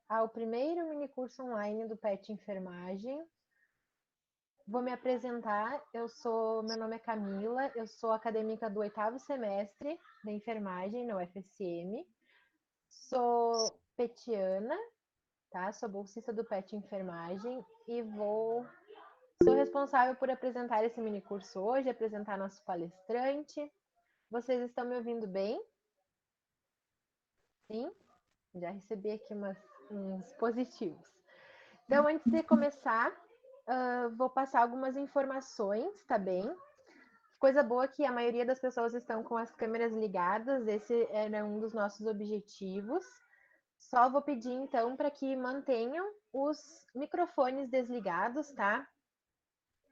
ao primeiro minicurso online do PET Enfermagem. Vou me apresentar, meu nome é Camila, eu sou acadêmica do 8º semestre da enfermagem na UFSM, sou petiana, tá? Sou bolsista do PET Enfermagem e sou responsável por apresentar esse minicurso hoje, apresentar nosso palestrante. Vocês estão me ouvindo bem? Sim? Já recebi aqui uns positivos. Então, antes de começar, vou passar algumas informações, tá bem? Coisa boa que a maioria das pessoas estão com as câmeras ligadas, esse era um dos nossos objetivos. Só vou pedir, então, para que mantenham os microfones desligados, tá?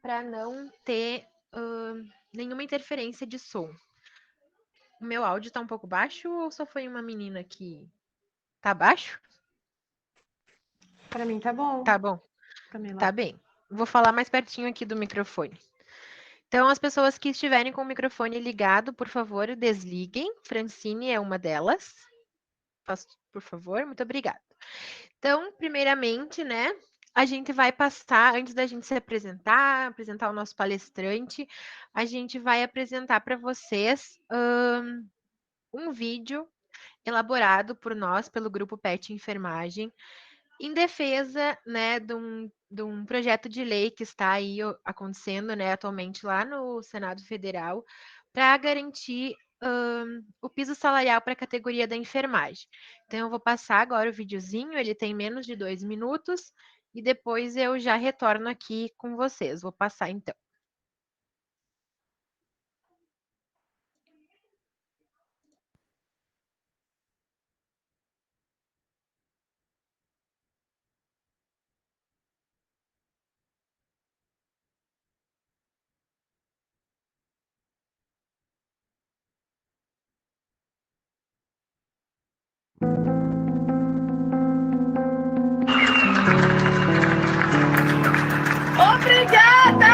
Para não ter nenhuma interferência de som. O meu áudio tá um pouco baixo ou só foi uma menina que tá baixo? Para mim tá bom. Tá bom. Camila. Tá bem. Vou falar mais pertinho aqui do microfone. Então, as pessoas que estiverem com o microfone ligado, por favor, desliguem. Francine é uma delas. Por favor, muito obrigada. Então, primeiramente, né, a gente vai passar, antes da gente se apresentar o nosso palestrante, a gente vai apresentar para vocês um vídeo elaborado por nós, pelo Grupo PET Enfermagem, em defesa, né, de um projeto de lei que está aí acontecendo, né, atualmente lá no Senado Federal, para garantir o piso salarial para a categoria da enfermagem. Então, eu vou passar agora o videozinho, ele tem menos de 2 minutos, e depois eu já retorno aqui com vocês. Vou passar, então. Obrigada!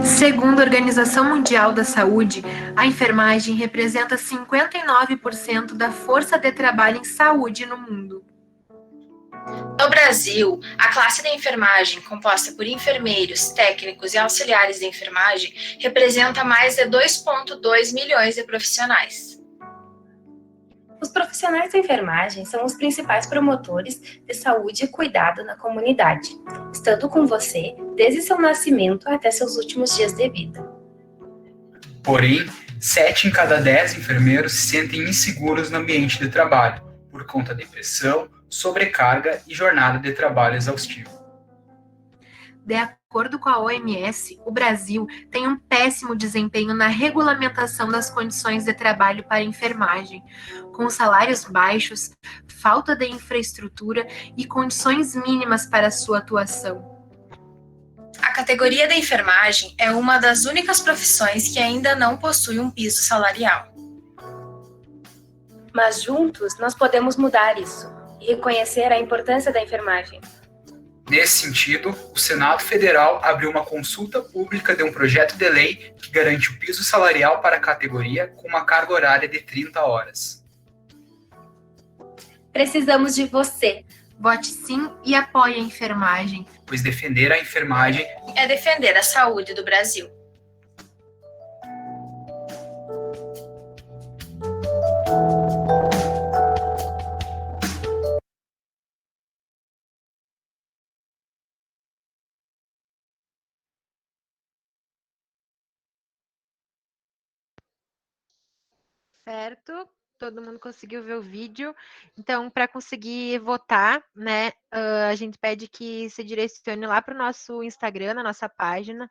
Segundo a Organização Mundial da Saúde, a enfermagem representa 59% da força de trabalho em saúde no mundo. No Brasil, a classe da enfermagem, composta por enfermeiros, técnicos e auxiliares de enfermagem, representa mais de 2,2 milhões de profissionais. Os profissionais da enfermagem são os principais promotores de saúde e cuidado na comunidade, estando com você desde seu nascimento até seus últimos dias de vida. Porém, 7 em cada 10 enfermeiros se sentem inseguros no ambiente de trabalho, por conta de pressão, sobrecarga e jornada de trabalho exaustiva. De acordo com a OMS, o Brasil tem um péssimo desempenho na regulamentação das condições de trabalho para a enfermagem, com salários baixos, falta de infraestrutura e condições mínimas para sua atuação. A categoria da enfermagem é uma das únicas profissões que ainda não possui um piso salarial. Mas juntos nós podemos mudar isso e reconhecer a importância da enfermagem. Nesse sentido, o Senado Federal abriu uma consulta pública de um projeto de lei que garante o piso salarial para a categoria com uma carga horária de 30 horas. Precisamos de você. Vote sim e apoie a enfermagem. Pois defender a enfermagem é defender a saúde do Brasil. Certo? Todo mundo conseguiu ver o vídeo. Então, para conseguir votar, né, a gente pede que se direcione lá para o nosso Instagram, na nossa página.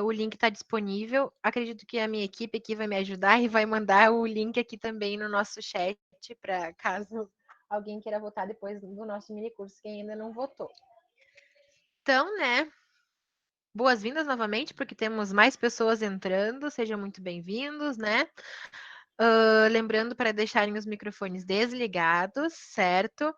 O link está disponível. Acredito que a minha equipe aqui vai me ajudar e vai mandar o link aqui também no nosso chat, para caso alguém queira votar depois do nosso minicurso, que ainda não votou. Então, né, boas-vindas novamente, porque temos mais pessoas entrando. Sejam muito bem-vindos, né? Lembrando para deixarem os microfones desligados, certo?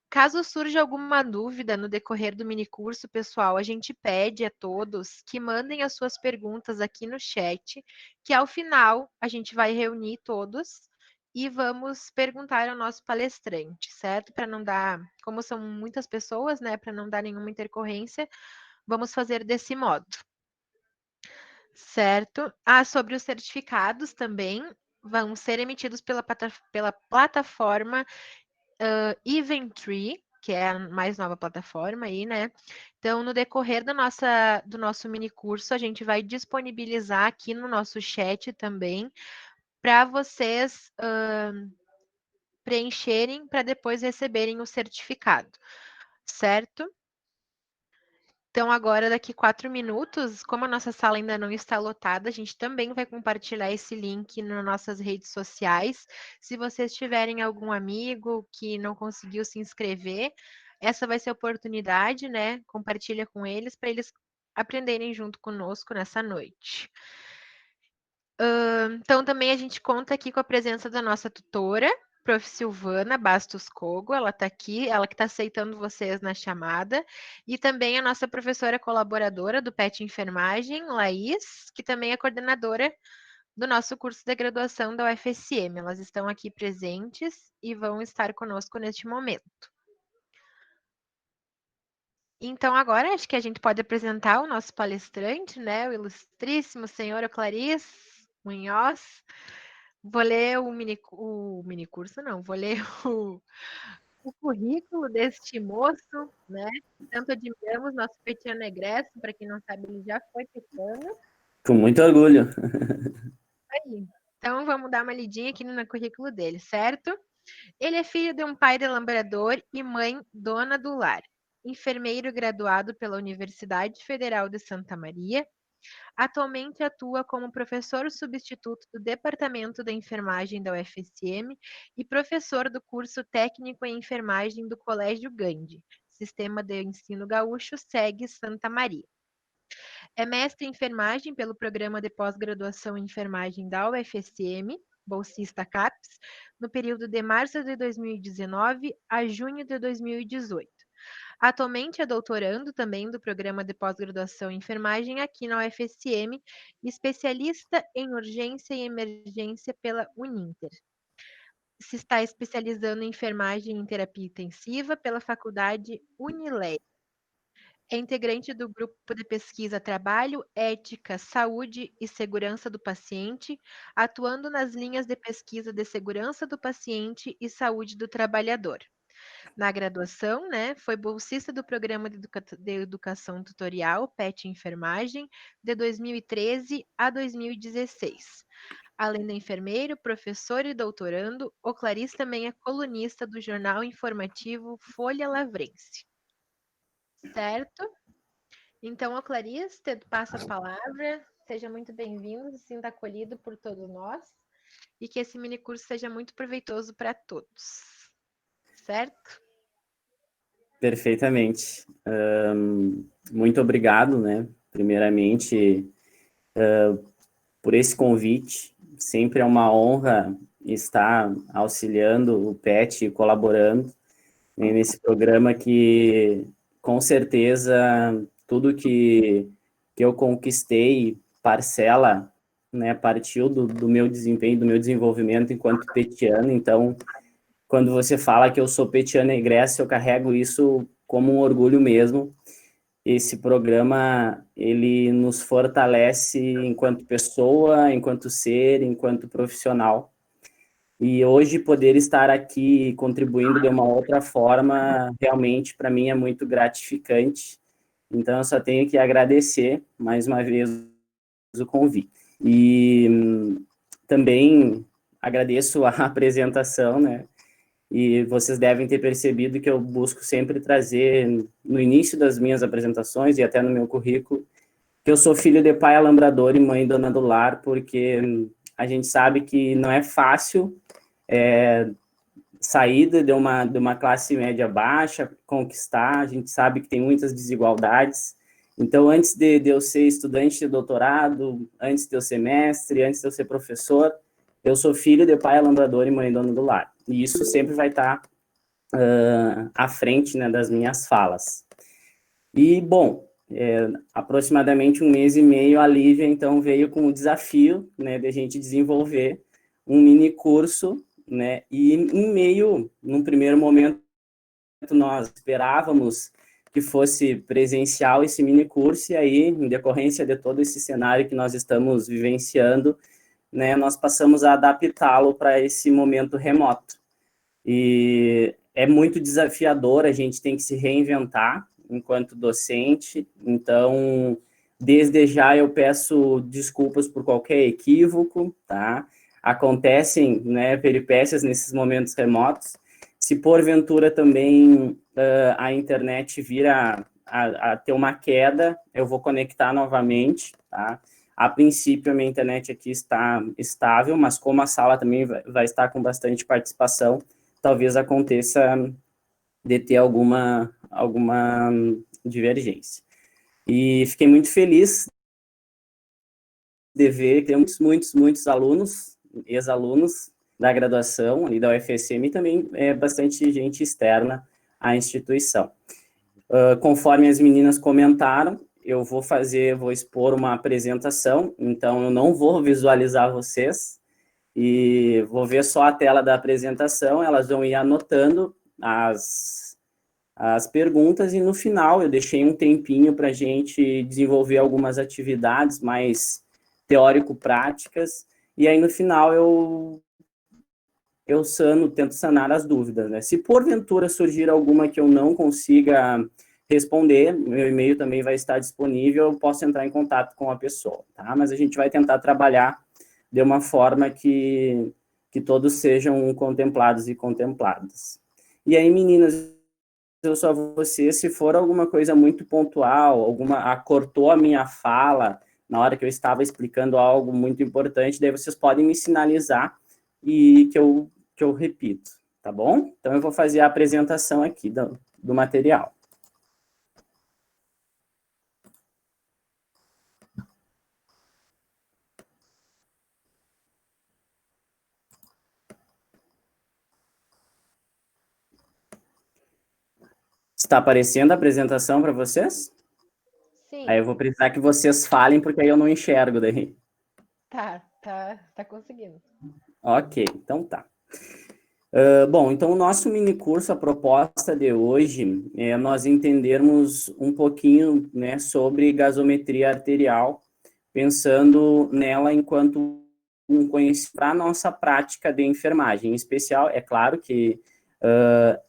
Caso surja alguma dúvida no decorrer do minicurso, pessoal, a gente pede a todos que mandem as suas perguntas aqui no chat, que ao final a gente vai reunir todos e vamos perguntar ao nosso palestrante, certo? Para não dar, como são muitas pessoas, né, para não dar nenhuma intercorrência, vamos fazer desse modo. Certo? Sobre os certificados também, vão ser emitidos pela plataforma Eventtree, que é a mais nova plataforma aí, né? Então, no decorrer do nosso mini curso, a gente vai disponibilizar aqui no nosso chat também, para vocês preencherem para depois receberem o certificado, certo? Então, agora, daqui 4 minutos, como a nossa sala ainda não está lotada, a gente também vai compartilhar esse link nas nossas redes sociais. Se vocês tiverem algum amigo que não conseguiu se inscrever, essa vai ser a oportunidade, né? Compartilha com eles para eles aprenderem junto conosco nessa noite. Então, também a gente conta aqui com a presença da nossa tutora, Prof. Silvana Bastos Cogo, ela está aqui, ela que está aceitando vocês na chamada, e também a nossa professora colaboradora do PET Enfermagem, Laís, que também é coordenadora do nosso curso de graduação da UFSM. Elas estão aqui presentes e vão estar conosco neste momento. Então, agora acho que a gente pode apresentar o nosso palestrante, né, o ilustríssimo senhor Clarice Munhoz. Vou ler o minicurso, não, vou ler o currículo deste moço, né? Tanto admiramos, nosso petiano egresso, para quem não sabe, ele já foi petiano. Com muito orgulho. Aí. Então, vamos dar uma lidinha aqui no currículo dele, certo? Ele é filho de um pai delambrador e mãe dona do lar. Enfermeiro graduado pela Universidade Federal de Santa Maria. Atualmente atua como professor substituto do Departamento da Enfermagem da UFSM e professor do curso técnico em enfermagem do Colégio Gandhi, Sistema de Ensino Gaúcho SEG Santa Maria. É mestre em enfermagem pelo Programa de Pós-Graduação em Enfermagem da UFSM, bolsista CAPES, no período de março de 2019 a junho de 2018. Atualmente é doutorando também do Programa de Pós-Graduação em Enfermagem aqui na UFSM, especialista em urgência e emergência pela Uninter. Se está especializando em enfermagem em terapia intensiva pela Faculdade Unileg. É integrante do grupo de pesquisa Trabalho, Ética, Saúde e Segurança do Paciente, atuando nas linhas de pesquisa de segurança do paciente e saúde do trabalhador. Na graduação, né, foi bolsista do Programa de Educação Tutorial, PET Enfermagem, de 2013 a 2016. Além de enfermeiro, professor e doutorando, o Clarice também é colunista do jornal informativo Folha Lavrense. Certo? Então, o Clarice, te passo a palavra. Seja muito bem-vindo, se sinta acolhido por todos nós e que esse minicurso seja muito proveitoso para todos. Certo? Perfeitamente. Muito obrigado, né? Primeiramente, por esse convite. Sempre é uma honra estar auxiliando o PET e colaborando nesse programa que, com certeza, tudo que eu conquistei, parcela, né, partiu do meu desempenho, do meu desenvolvimento enquanto petiano. Então, quando você fala que eu sou petiano egresso, eu carrego isso como um orgulho mesmo. Esse programa, ele nos fortalece enquanto pessoa, enquanto ser, enquanto profissional. E hoje poder estar aqui contribuindo de uma outra forma, realmente, para mim, é muito gratificante. Então, eu só tenho que agradecer, mais uma vez, o convite. E também agradeço a apresentação, né? E vocês devem ter percebido que eu busco sempre trazer, no início das minhas apresentações e até no meu currículo, que eu sou filho de pai alambrador e mãe dona do lar, porque a gente sabe que não é fácil sair de uma classe média baixa, conquistar, a gente sabe que tem muitas desigualdades. Então, antes de eu ser estudante de doutorado, antes de eu ser mestre, antes de eu ser professor, eu sou filho de pai alambrador e mãe dona do lar. E isso sempre vai estar à frente, né, das minhas falas. E, bom, aproximadamente 1 mês e meio, a Lívia, então, veio com o desafio, né, de a gente desenvolver um mini curso, né, e num primeiro momento, nós esperávamos que fosse presencial esse mini curso, e aí, em decorrência de todo esse cenário que nós estamos vivenciando, né, nós passamos a adaptá-lo para esse momento remoto. E é muito desafiador, a gente tem que se reinventar enquanto docente, então, desde já eu peço desculpas por qualquer equívoco, tá? Acontecem, né, peripécias nesses momentos remotos. Se porventura também a internet vir a ter uma queda, eu vou conectar novamente, tá? A princípio, a minha internet aqui está estável, mas como a sala também vai estar com bastante participação, talvez aconteça de ter alguma divergência. E fiquei muito feliz de ver que temos muitos alunos, ex-alunos da graduação ali da UFSM, e também bastante gente externa à instituição. Conforme as meninas comentaram, eu vou expor uma apresentação, então eu não vou visualizar vocês, e vou ver só a tela da apresentação, elas vão ir anotando as perguntas, e no final eu deixei um tempinho para a gente desenvolver algumas atividades mais teórico-práticas, e aí no final eu tento sanar as dúvidas, né? Se porventura surgir alguma que eu não consiga responder, meu e-mail também vai estar disponível, eu posso entrar em contato com a pessoa, tá? Mas a gente vai tentar trabalhar de uma forma que todos sejam contemplados e contempladas. E aí, meninas, eu só você, se for alguma coisa muito pontual, cortou a minha fala na hora que eu estava explicando algo muito importante, daí vocês podem me sinalizar e que eu repito, tá bom? Então, eu vou fazer a apresentação aqui do material. Está aparecendo a apresentação para vocês? Sim. Aí eu vou precisar que vocês falem, porque aí eu não enxergo daí. Tá conseguindo. Ok, então tá. Bom, então o nosso mini curso, a proposta de hoje é nós entendermos um pouquinho, né, sobre gasometria arterial, pensando nela enquanto um conhecimento para a nossa prática de enfermagem. Em especial, é claro que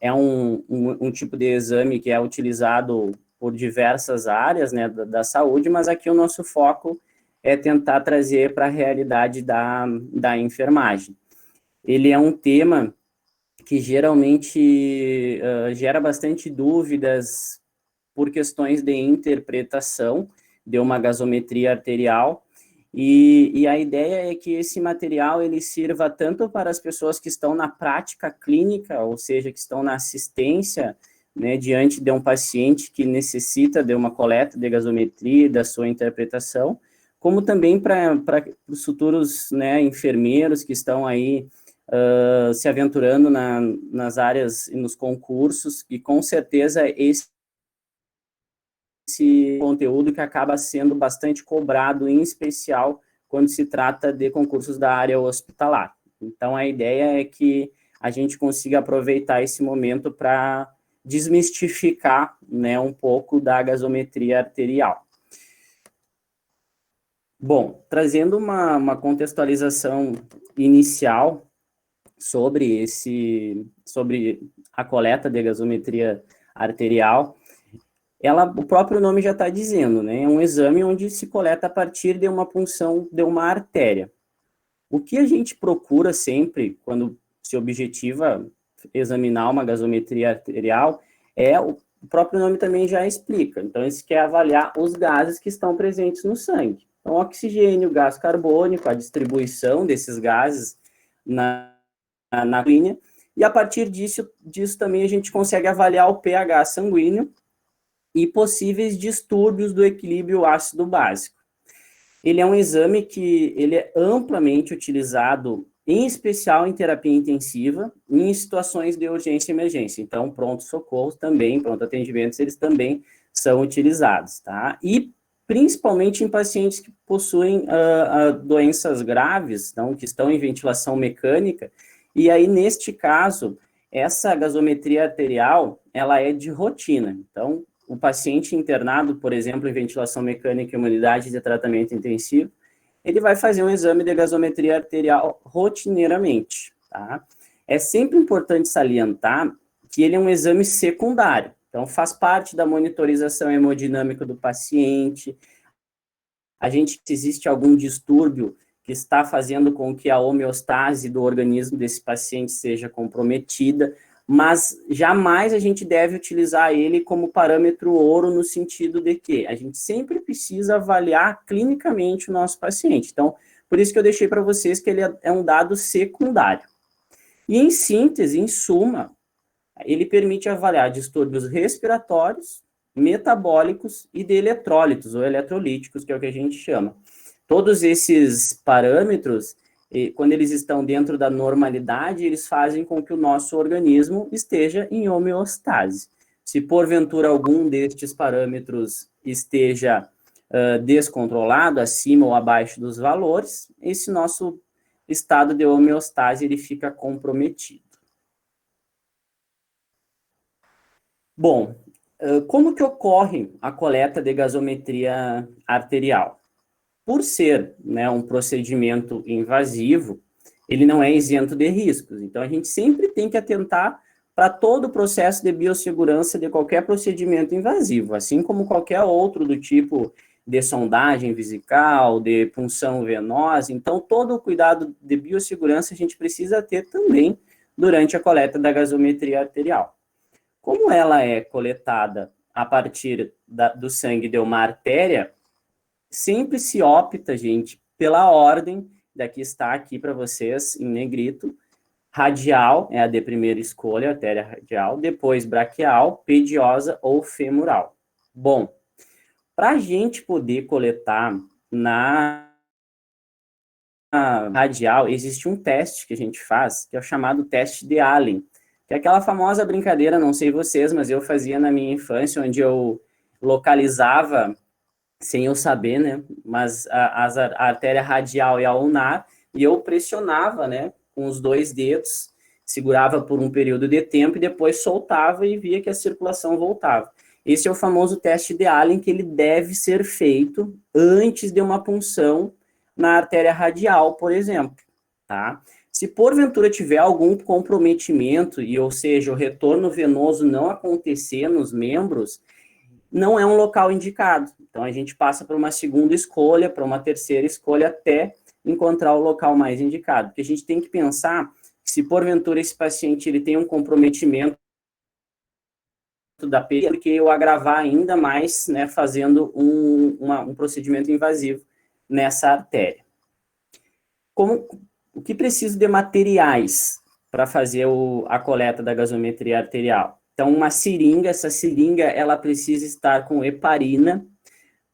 é um tipo de exame que é utilizado por diversas áreas, né, da saúde, mas aqui o nosso foco é tentar trazer para a realidade da enfermagem. Ele é um tema que geralmente gera bastante dúvidas por questões de interpretação de uma gasometria arterial, e a ideia é que esse material ele sirva tanto para as pessoas que estão na prática clínica, ou seja, que estão na assistência, né, diante de um paciente que necessita de uma coleta de gasometria, da sua interpretação, como também para os futuros, né, enfermeiros que estão aí se aventurando nas áreas e nos concursos, e com certeza esse conteúdo que acaba sendo bastante cobrado, em especial quando se trata de concursos da área hospitalar. Então, a ideia é que a gente consiga aproveitar esse momento para desmistificar, né, um pouco da gasometria arterial. Bom, trazendo uma contextualização inicial sobre a coleta de gasometria arterial, o próprio nome já está dizendo, né? É um exame onde se coleta a partir de uma punção de uma artéria. O que a gente procura sempre, quando se objetiva examinar uma gasometria arterial, o próprio nome também já explica. Então, isso quer avaliar os gases que estão presentes no sangue. Então, oxigênio, gás carbônico, a distribuição desses gases na urina, e a partir disso também a gente consegue avaliar o pH sanguíneo e possíveis distúrbios do equilíbrio ácido-básico. Ele é um exame que ele é amplamente utilizado em especial em terapia intensiva e em situações de urgência e emergência. Então, pronto-socorro também, pronto-atendimentos, eles também são utilizados, tá? E principalmente em pacientes que possuem doenças graves, então, que estão em ventilação mecânica, e aí, neste caso, essa gasometria arterial, ela é de rotina. Então, o paciente internado, por exemplo, em ventilação mecânica e uma unidade de tratamento intensivo, ele vai fazer um exame de gasometria arterial rotineiramente, tá? É sempre importante salientar que ele é um exame secundário, então faz parte da monitorização hemodinâmica do paciente. Se existe algum distúrbio que está fazendo com que a homeostase do organismo desse paciente seja comprometida, mas jamais a gente deve utilizar ele como parâmetro ouro no sentido de que a gente sempre precisa avaliar clinicamente o nosso paciente. Então, por isso que eu deixei para vocês que ele é um dado secundário. E em síntese, em suma, ele permite avaliar distúrbios respiratórios, metabólicos e de eletrólitos ou eletrolíticos, que é o que a gente chama. Todos esses parâmetros, quando eles estão dentro da normalidade, eles fazem com que o nosso organismo esteja em homeostase. Se porventura algum destes parâmetros esteja descontrolado, acima ou abaixo dos valores, esse nosso estado de homeostase ele fica comprometido. Bom, como que ocorre a coleta de gasometria arterial? Por ser, né, um procedimento invasivo, ele não é isento de riscos. Então, a gente sempre tem que atentar para todo o processo de biossegurança de qualquer procedimento invasivo, assim como qualquer outro do tipo de sondagem vesical, de punção venosa. Então, todo o cuidado de biossegurança a gente precisa ter também durante a coleta da gasometria arterial. Como ela é coletada a partir do sangue de uma artéria, sempre se opta, gente, pela ordem, daqui está aqui para vocês em negrito, radial é a de primeira escolha, artéria radial, depois braquial, pediosa ou femoral. Bom, para a gente poder coletar na radial, existe um teste que a gente faz, que é o chamado teste de Allen, que é aquela famosa brincadeira, não sei vocês, mas eu fazia na minha infância, onde eu localizava, sem eu saber, né, mas a artéria radial e a ulnar, e eu pressionava, né, com os 2 dedos, segurava por um período de tempo e depois soltava e via que a circulação voltava. Esse é o famoso teste de Allen, que ele deve ser feito antes de uma punção na artéria radial, por exemplo, tá? Se porventura tiver algum comprometimento, ou seja, o retorno venoso não acontecer nos membros, não é um local indicado. Então, a gente passa para uma segunda escolha, para uma terceira escolha, até encontrar o local mais indicado. Porque a gente tem que pensar que se porventura esse paciente ele tem um comprometimento da PI, porque eu agravar ainda mais, né, fazendo um procedimento invasivo nessa artéria. O que preciso de materiais para fazer a coleta da gasometria arterial? Então, uma seringa, essa seringa, ela precisa estar com heparina,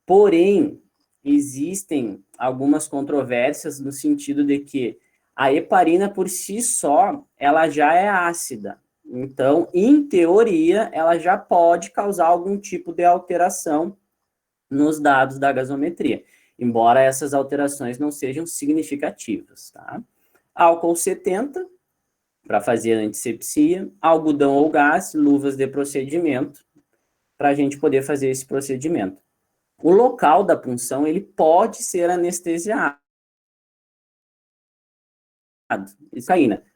porém, existem algumas controvérsias no sentido de que a heparina, por si só, ela já é ácida. Então, em teoria, ela já pode causar algum tipo de alteração nos dados da gasometria, embora essas alterações não sejam significativas, tá? Álcool 70, para fazer antisepsia, algodão ou gás, luvas de procedimento, para a gente poder fazer esse procedimento. O local da punção, ele pode ser anestesiado,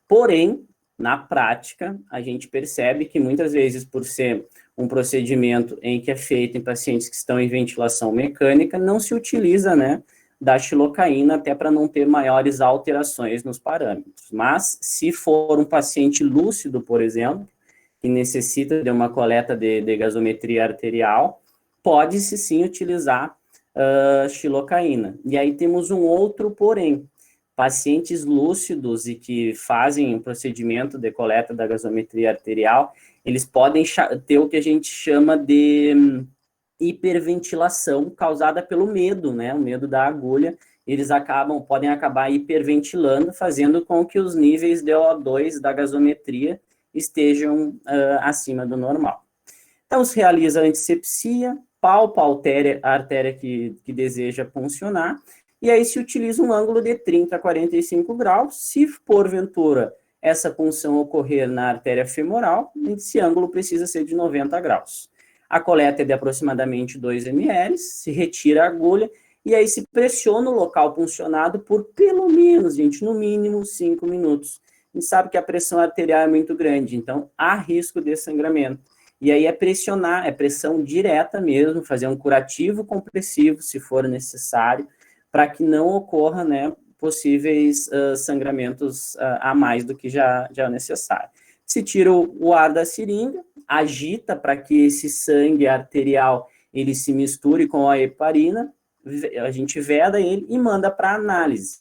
porém, na prática, a gente percebe que muitas vezes, por ser um procedimento em que é feito em pacientes que estão em ventilação mecânica, não se utiliza, né, da xilocaína, até para não ter maiores alterações nos parâmetros. Mas, se for um paciente lúcido, por exemplo, que necessita de uma coleta de gasometria arterial, pode-se sim utilizar xilocaína. E aí temos um outro porém. Pacientes lúcidos e que fazem um procedimento de coleta da gasometria arterial, eles podem ter o que a gente chama de hiperventilação causada pelo medo, né? O medo da agulha, eles podem acabar hiperventilando, fazendo com que os níveis de O2 da gasometria estejam acima do normal. Então, se realiza a antisepsia, palpa a artéria que deseja puncionar, e aí se utiliza um ângulo de 30 a 45 graus. Se, porventura, essa punção ocorrer na artéria femoral, esse ângulo precisa ser de 90 graus. A coleta é de aproximadamente 2 ml, se retira a agulha, e aí se pressiona o local puncionado por pelo menos, gente, no mínimo 5 minutos. A gente sabe que a pressão arterial é muito grande, então há risco de sangramento. E aí é pressionar, é pressão direta mesmo, fazer um curativo compressivo, se for necessário, para que não ocorra, né, possíveis sangramentos a mais do que já é necessário. Se tira o ar da seringa, agita para que esse sangue arterial ele se misture com a heparina, a gente veda ele e manda para análise.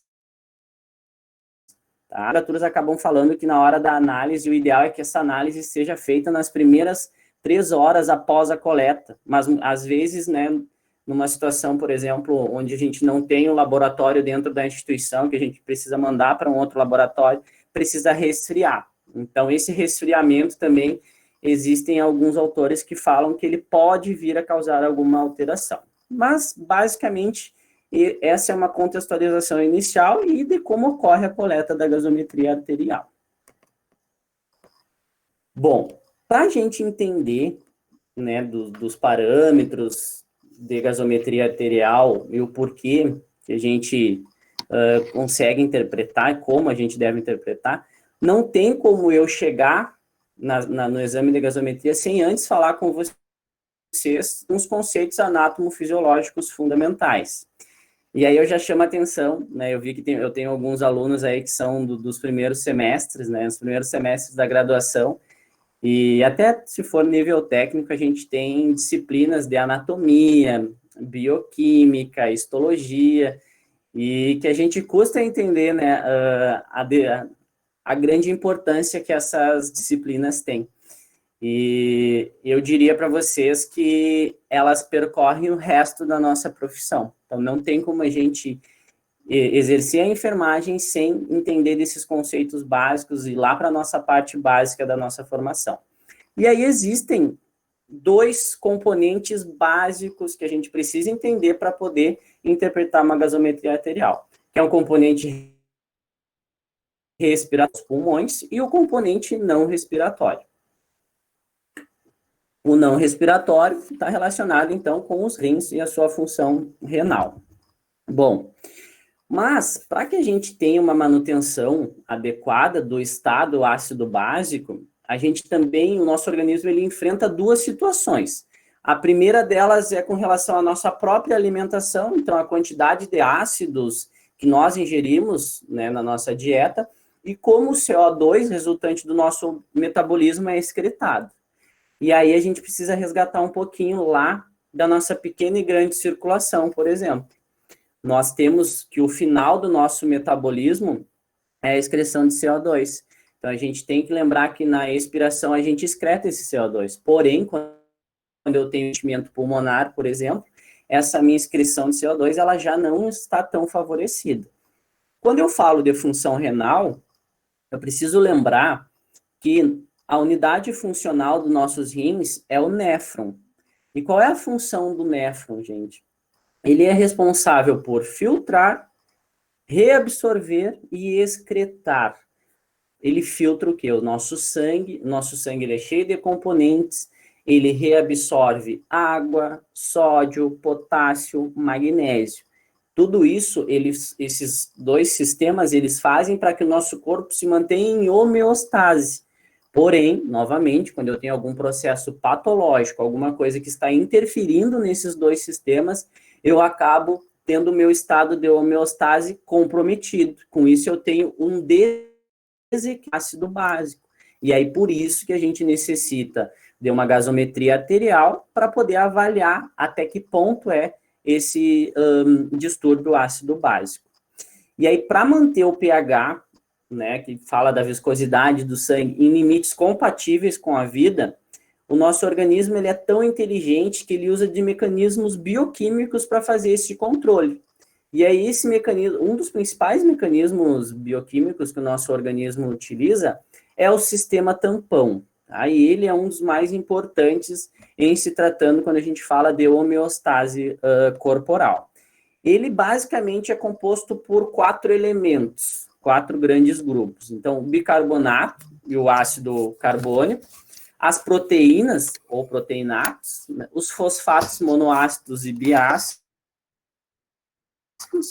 Tá? As literaturas acabam falando que na hora da análise, o ideal é que essa análise seja feita nas primeiras 3 horas após a coleta, mas às vezes, né, numa situação, por exemplo, onde a gente não tem um laboratório dentro da instituição, que a gente precisa mandar para um outro laboratório, precisa resfriar. Então, esse resfriamento também, existem alguns autores que falam que ele pode vir a causar alguma alteração. Mas, basicamente, essa é uma contextualização inicial e de como ocorre a coleta da gasometria arterial. Bom, para a gente entender, né, dos parâmetros de gasometria arterial e o porquê que a gente consegue interpretar, como a gente deve interpretar, não tem como eu chegar no exame de gasometria sem antes falar com vocês uns conceitos anatomofisiológicos fundamentais. E aí eu já chamo a atenção, né, eu vi que eu tenho alguns alunos aí que são dos primeiros semestres, né, os primeiros semestres da graduação, e até se for nível técnico, a gente tem disciplinas de anatomia, bioquímica, histologia, e que a gente custa entender, né, a grande importância que essas disciplinas têm. E eu diria para vocês que elas percorrem o resto da nossa profissão. Então, não tem como a gente exercer a enfermagem sem entender desses conceitos básicos e ir lá para a nossa parte básica da nossa formação. E aí existem 2 componentes básicos que a gente precisa entender para poder interpretar uma gasometria arterial, que é um componente respiratório dos pulmões e o componente não respiratório. O não respiratório está relacionado, então, com os rins e a sua função renal. Bom, mas para que a gente tenha uma manutenção adequada do estado ácido básico, a gente também, o nosso organismo, ele enfrenta 2 situações. A primeira delas é com relação à nossa própria alimentação, então a quantidade de ácidos que nós ingerimos, né, na nossa dieta, e como o CO2, resultante do nosso metabolismo, é excretado. E aí a gente precisa resgatar um pouquinho lá da nossa pequena e grande circulação, por exemplo. Nós temos que o final do nosso metabolismo é a excreção de CO2. Então, a gente tem que lembrar que na expiração a gente excreta esse CO2. Porém, quando eu tenho enchimento pulmonar, por exemplo, essa minha excreção de CO2 ela já não está tão favorecida. Quando eu falo de função renal, eu preciso lembrar que a unidade funcional dos nossos rins é o néfron. E qual é a função do néfron, gente? Ele é responsável por filtrar, reabsorver e excretar. Ele filtra o quê? O nosso sangue. Nosso sangue ele é cheio de componentes. Ele reabsorve água, sódio, potássio, magnésio. Tudo isso, esses 2 sistemas, eles fazem para que o nosso corpo se mantenha em homeostase. Porém, novamente, quando eu tenho algum processo patológico, alguma coisa que está interferindo nesses 2 sistemas, eu acabo tendo o meu estado de homeostase comprometido. Com isso, eu tenho um desequilíbrio ácido básico. E aí, por isso que a gente necessita de uma gasometria arterial para poder avaliar até que ponto é esse distúrbio ácido básico. E aí, para manter o pH, né, que fala da viscosidade do sangue em limites compatíveis com a vida, o nosso organismo ele é tão inteligente que ele usa de mecanismos bioquímicos para fazer esse controle. E aí esse mecanismo, um dos principais mecanismos bioquímicos que o nosso organismo utiliza é o sistema tampão. Tá? E ele é um dos mais importantes em se tratando quando a gente fala de homeostase corporal. Ele basicamente é composto por 4 elementos, 4 grandes grupos. Então, o bicarbonato e o ácido carbônico, as proteínas ou proteinatos, né, os fosfatos monoácidos e biácidos,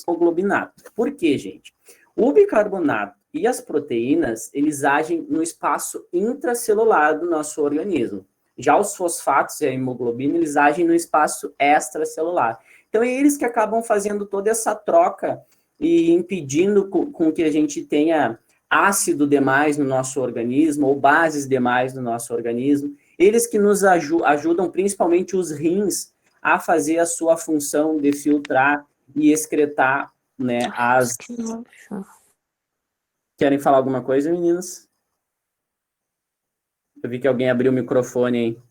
o globinato. Por quê, gente? O bicarbonato e as proteínas, eles agem no espaço intracelular do nosso organismo. Já os fosfatos e a hemoglobina, eles agem no espaço extracelular. Então, é eles que acabam fazendo toda essa troca e impedindo com que a gente tenha ácido demais no nosso organismo ou bases demais no nosso organismo. Eles que nos ajudam, principalmente os rins, a fazer a sua função de filtrar e excretar, né, as... Querem falar alguma coisa, meninas? Eu vi que alguém abriu o microfone aí.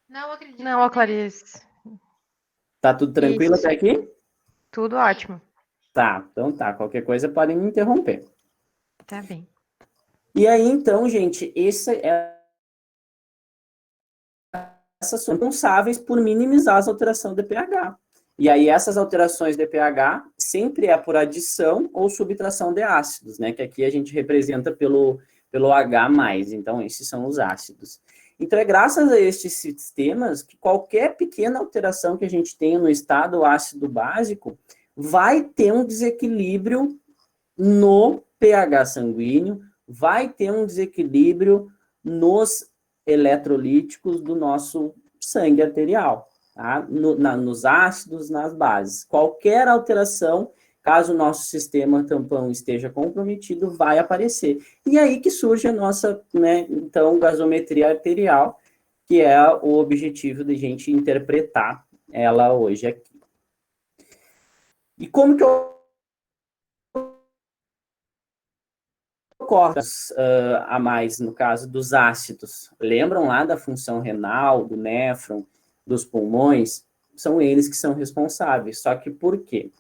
Não acredito. Não, Clarice. Tá tudo tranquilo Isso. até aqui? Tudo ótimo. Tá, então tá. Qualquer coisa podem me interromper. Tá bem. E aí, então, gente, essas são responsáveis por minimizar as alterações de pH. E aí, essas alterações de pH sempre é por adição ou subtração de ácidos, né? Que aqui a gente representa pelo H+. Então, esses são os ácidos. Então, é graças a estes sistemas que qualquer pequena alteração que a gente tenha no estado ácido básico vai ter um desequilíbrio no pH sanguíneo, vai ter um desequilíbrio nos eletrolíticos do nosso sangue arterial, tá? Nos ácidos, nas bases. Qualquer alteração, caso o nosso sistema tampão esteja comprometido, vai aparecer. E aí que surge a nossa, né, então, gasometria arterial, que é o objetivo de a gente interpretar ela hoje aqui. E como que ocorre a mais, no caso dos ácidos? Lembram lá da função renal, do néfron, dos pulmões? São eles que são responsáveis. Só que por quê?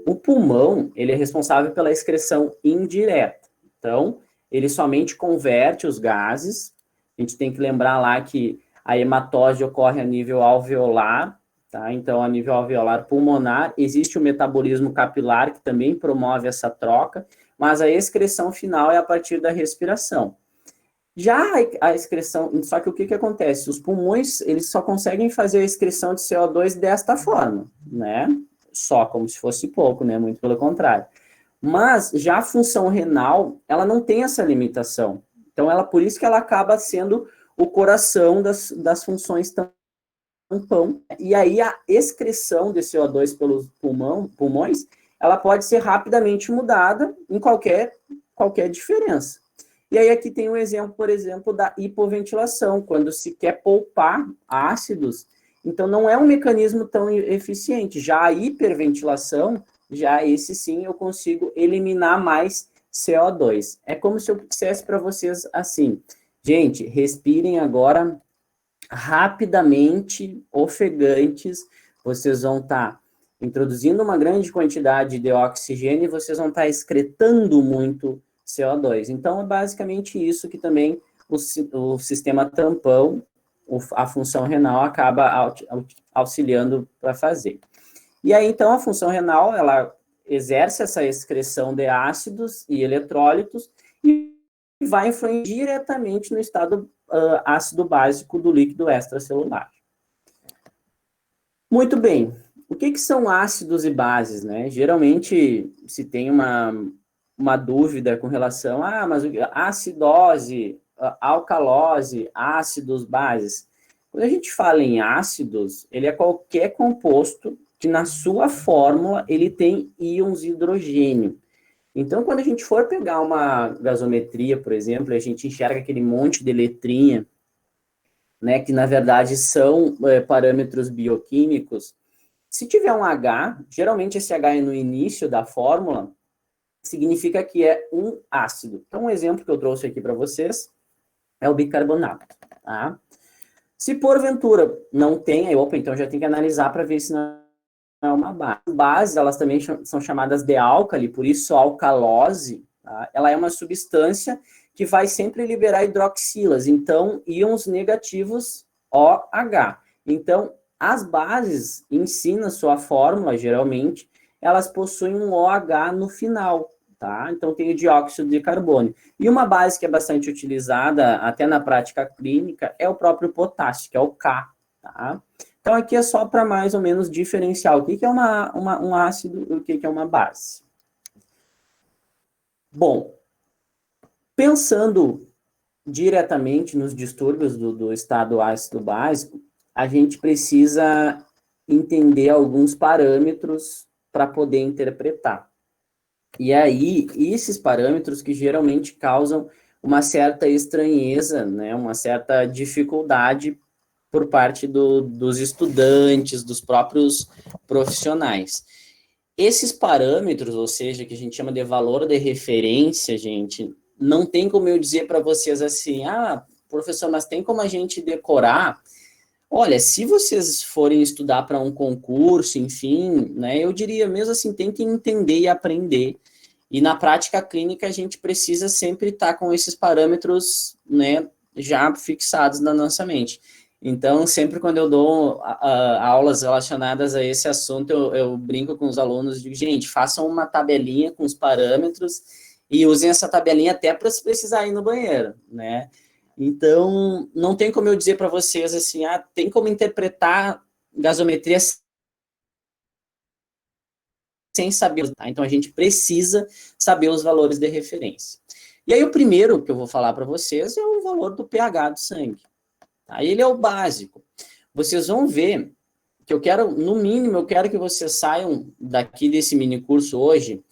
O pulmão, ele é responsável pela excreção indireta. Então, ele somente converte os gases. A gente tem que lembrar lá que a hematose ocorre a nível alveolar, tá? Então, a nível alveolar pulmonar, existe o metabolismo capilar, que também promove essa troca, mas a excreção final é a partir da respiração. Já a excreção, só que o que acontece? Os pulmões, eles só conseguem fazer a excreção de CO2 desta forma, né? Só, como se fosse pouco, né? Muito pelo contrário. Mas já a função renal, ela não tem essa limitação. Então, por isso que ela acaba sendo o coração das funções tampão. E aí a excreção de CO2 pelos pulmões, ela pode ser rapidamente mudada em qualquer diferença. E aí aqui tem um exemplo, por exemplo, da hipoventilação, quando se quer poupar ácidos, então não é um mecanismo tão eficiente. Já a hiperventilação, já esse sim eu consigo eliminar mais CO2. É como se eu dissesse para vocês assim, gente, respirem agora rapidamente, ofegantes, vocês vão estar introduzindo uma grande quantidade de oxigênio e vocês vão estar excretando muito CO2. Então, é basicamente isso que também o sistema tampão, a função renal, acaba auxiliando para fazer. E aí, então, a função renal, ela exerce essa excreção de ácidos e eletrólitos e vai influir diretamente no estado ácido básico do líquido extracelular. Muito bem. O que são ácidos e bases, né? Geralmente se tem uma dúvida com relação a, mas acidose, alcalose, ácidos, bases. Quando a gente fala em ácidos, ele é qualquer composto que na sua fórmula ele tem íons de hidrogênio. Então, quando a gente for pegar uma gasometria, por exemplo, a gente enxerga aquele monte de letrinha, né, que na verdade são parâmetros bioquímicos. Se tiver um H, geralmente esse H é no início da fórmula, significa que é um ácido. Então, um exemplo que eu trouxe aqui para vocês é o bicarbonato, tá? Se porventura não tem, então já tem que analisar para ver se é uma base. Bases, elas também são chamadas de álcali, por isso alcalose, tá? Ela é uma substância que vai sempre liberar hidroxilas, então íons negativos OH. Então, as bases em si, na sua fórmula, geralmente, elas possuem um OH no final, tá? Então, tem o dióxido de carbono. E uma base que é bastante utilizada, até na prática clínica, é o próprio potássio, que é o K, tá? Então, aqui é só para mais ou menos diferenciar o que é um ácido e o que é uma base. Bom, pensando diretamente nos distúrbios do estado ácido básico, a gente precisa entender alguns parâmetros para poder interpretar. E aí, esses parâmetros que geralmente causam uma certa estranheza, né, uma certa dificuldade por parte dos estudantes, dos próprios profissionais. Esses parâmetros, ou seja, que a gente chama de valor de referência, gente, não tem como eu dizer para vocês assim, professor, mas tem como a gente decorar? Olha, se vocês forem estudar para um concurso, enfim, né, eu diria mesmo assim, tentem entender e aprender. E na prática clínica a gente precisa sempre estar com esses parâmetros, né, já fixados na nossa mente. Então, sempre quando eu dou aulas relacionadas a esse assunto, eu brinco com os alunos e digo, gente, façam uma tabelinha com os parâmetros e usem essa tabelinha até para se precisar ir no banheiro, né? Então, não tem como eu dizer para vocês assim, tem como interpretar gasometria sem saber, tá? Então, a gente precisa saber os valores de referência. E aí, o primeiro que eu vou falar para vocês é o valor do pH do sangue. Aí ele é o básico. Vocês vão ver que eu quero, no mínimo, eu quero que vocês saiam daqui desse mini curso hoje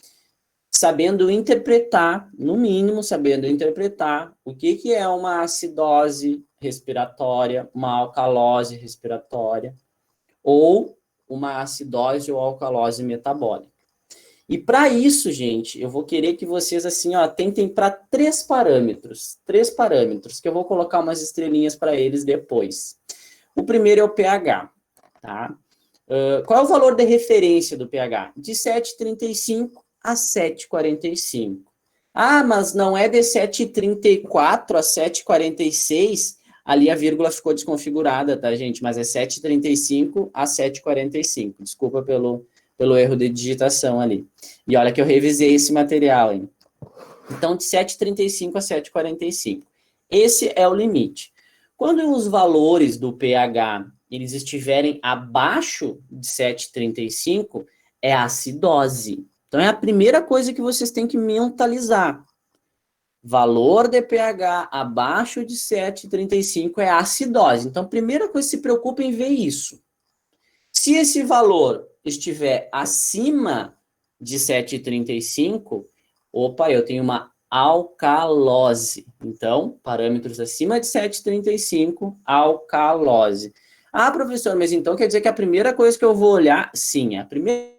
sabendo interpretar, no mínimo, sabendo interpretar o que é uma acidose respiratória, uma alcalose respiratória, ou uma acidose ou alcalose metabólica. E para isso, gente, eu vou querer que vocês, assim, atentem para três parâmetros, que eu vou colocar umas estrelinhas para eles depois. O primeiro é o pH, tá? Qual é o valor de referência do pH? De 7,35 a 7,45. Mas não é de 7,34 a 7,46, ali a vírgula ficou desconfigurada, tá, gente? Mas é 7,35 a 7,45. Desculpa pelo erro de digitação ali. E olha que eu revisei esse material, hein? Então, de 7,35 a 7,45. Esse é o limite. Quando os valores do pH eles estiverem abaixo de 7,35, é acidose. Então, é a primeira coisa que vocês têm que mentalizar. Valor de pH abaixo de 7,35 é acidose. Então, primeira coisa, se preocupe em ver isso. Se esse valor estiver acima de 7,35, eu tenho uma alcalose. Então, parâmetros acima de 7,35, alcalose. Professor, mas então quer dizer que a primeira coisa que eu vou olhar, sim, a primeira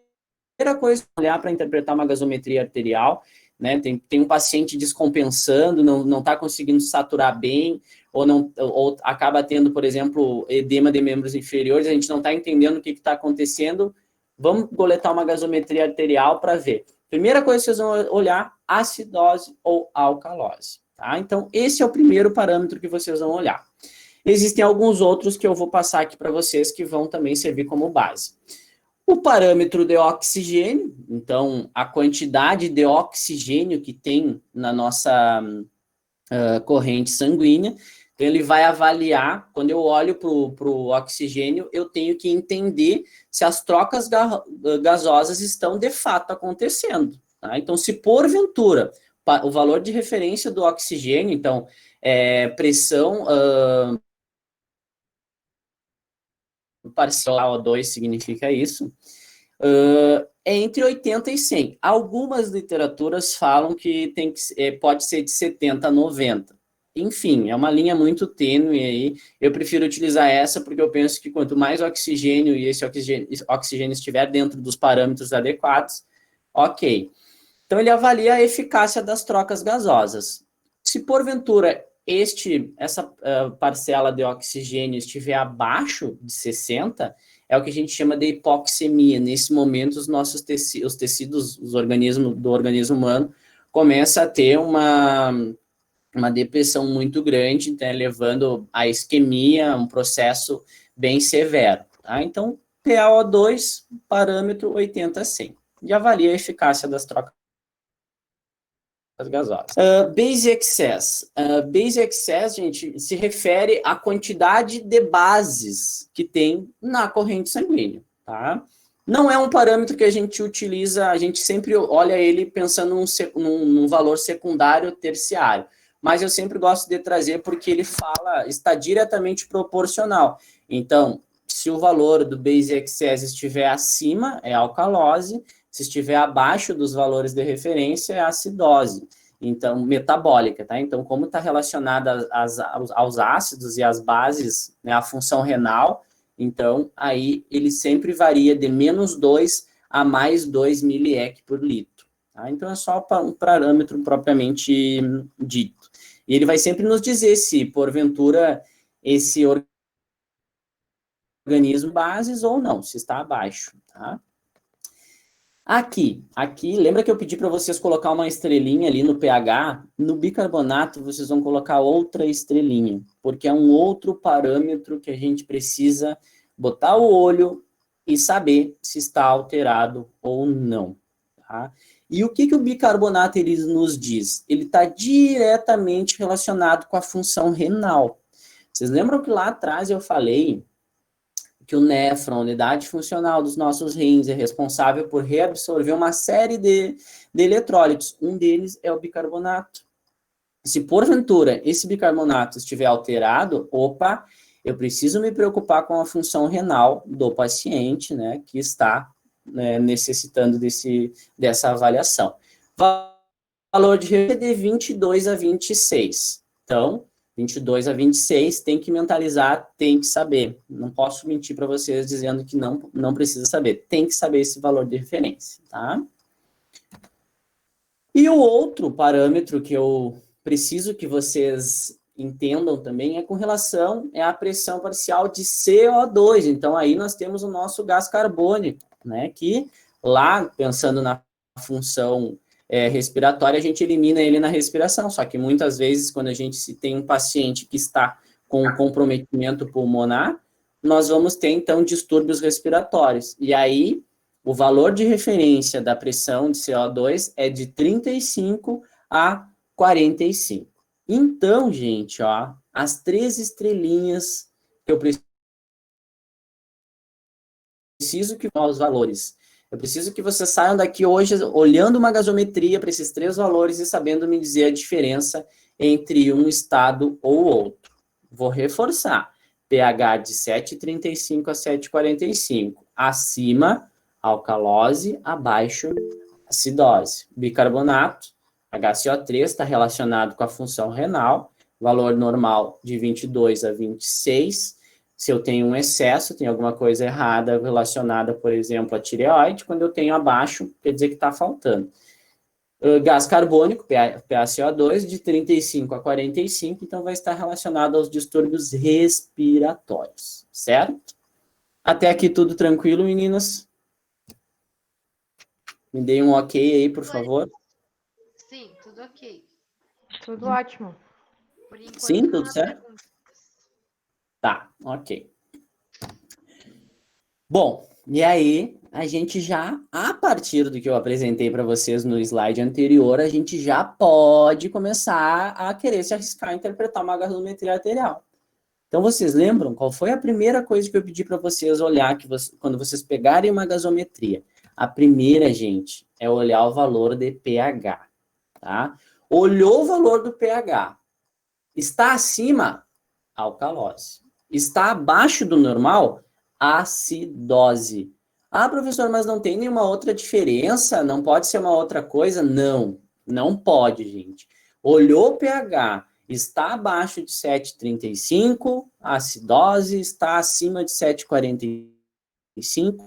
coisa que eu vou olhar para interpretar uma gasometria arterial, né, tem um paciente descompensando, não está conseguindo saturar bem, ou acaba tendo, por exemplo, edema de membros inferiores, a gente não está entendendo o que está acontecendo, vamos coletar uma gasometria arterial para ver. Primeira coisa que vocês vão olhar, acidose ou alcalose. Tá? Então, esse é o primeiro parâmetro que vocês vão olhar. Existem alguns outros que eu vou passar aqui para vocês que vão também servir como base. O parâmetro de oxigênio, então, a quantidade de oxigênio que tem na nossa corrente sanguínea, então ele vai avaliar, quando eu olho para o oxigênio, eu tenho que entender se as trocas gasosas estão de fato acontecendo. Tá? Então, se porventura o valor de referência do oxigênio, então, pressão parcial O2 significa isso, é entre 80 e 100. Algumas literaturas falam que pode ser de 70 a 90. Enfim, é uma linha muito tênue aí. Eu prefiro utilizar essa porque eu penso que quanto mais oxigênio e esse oxigênio estiver dentro dos parâmetros adequados, ok. Então, ele avalia a eficácia das trocas gasosas. Se porventura essa parcela de oxigênio estiver abaixo de 60, é o que a gente chama de hipoxemia. Nesse momento, os tecidos do organismo humano começam a ter uma depressão muito grande, né, levando à isquemia, um processo bem severo. Tá? Então, PaO2, parâmetro 80 a 100. E avalia a eficácia das trocas gasosas. Base excess. Base excess, gente, se refere à quantidade de bases que tem na corrente sanguínea, tá? Não é um parâmetro que a gente utiliza, a gente sempre olha ele pensando num valor secundário, terciário. Mas eu sempre gosto de trazer porque ele está diretamente proporcional. Então, se o valor do base excess estiver acima, é alcalose. Se estiver abaixo dos valores de referência, é acidose, então, metabólica, tá? Então, como está relacionada aos ácidos e às bases, né, a função renal, então, aí ele sempre varia de -2 a mais 2 mEq por litro, tá? Então, é só um parâmetro propriamente dito. E ele vai sempre nos dizer se, porventura, esse organismo bases ou não, se está abaixo, tá? Aqui, lembra que eu pedi para vocês colocar uma estrelinha ali no pH? No bicarbonato, vocês vão colocar outra estrelinha, porque é um outro parâmetro que a gente precisa botar o olho e saber se está alterado ou não, tá? E o que o bicarbonato ele nos diz? Ele está diretamente relacionado com a função renal. Vocês lembram que lá atrás eu falei que o néfron, a unidade funcional dos nossos rins, é responsável por reabsorver uma série de eletrólitos. Um deles é o bicarbonato. Se porventura esse bicarbonato estiver alterado, eu preciso me preocupar com a função renal do paciente, né, que está, né, necessitando dessa avaliação. Valor de referência de 22 a 26. Então, 22 a 26, tem que mentalizar, tem que saber. Não posso mentir para vocês dizendo que não precisa saber. Tem que saber esse valor de referência, tá? E o outro parâmetro que eu preciso que vocês entendam também é com relação à pressão parcial de CO2. Então, aí nós temos o nosso gás carbônico, né? Que lá, pensando na função respiratória, a gente elimina ele na respiração, só que muitas vezes, quando a gente tem um paciente que está com comprometimento pulmonar, nós vamos ter, então, distúrbios respiratórios. E aí, o valor de referência da pressão de CO2 é de 35 a 45. Então, gente, ó, as 3 estrelinhas que eu preciso que os valores. Eu preciso que vocês saiam daqui hoje olhando uma gasometria para esses 3 valores e sabendo me dizer a diferença entre um estado ou outro. Vou reforçar. pH de 7,35 a 7,45. Acima, alcalose, abaixo, acidose. Bicarbonato, HCO3, está relacionado com a função renal. Valor normal de 22 a 26. Se eu tenho um excesso, tem alguma coisa errada relacionada, por exemplo, à tireoide. Quando eu tenho abaixo, quer dizer que está faltando. Gás carbônico, PaCO2, de 35 a 45, então vai estar relacionado aos distúrbios respiratórios, certo? Até aqui tudo tranquilo, meninas? Me deem um ok aí, por favor. Sim, tudo ok. Tudo ótimo. Por enquanto, Sim, não tudo há certo? perguntas. Tá, ok. Bom, e aí, a gente já, a partir do que eu apresentei para vocês no slide anterior, a gente já pode começar a querer se arriscar a interpretar uma gasometria arterial. Então, vocês lembram qual foi a primeira coisa que eu pedi para vocês olhar quando vocês pegarem uma gasometria? A primeira, gente, é olhar o valor de pH, tá? Olhou o valor do pH, está acima, alcalose. Está abaixo do normal, acidose. Ah, professor, mas não tem nenhuma outra diferença? Não pode ser uma outra coisa? Não, não pode, gente. Olhou o pH, está abaixo de 7,35, acidose, está acima de 7,45,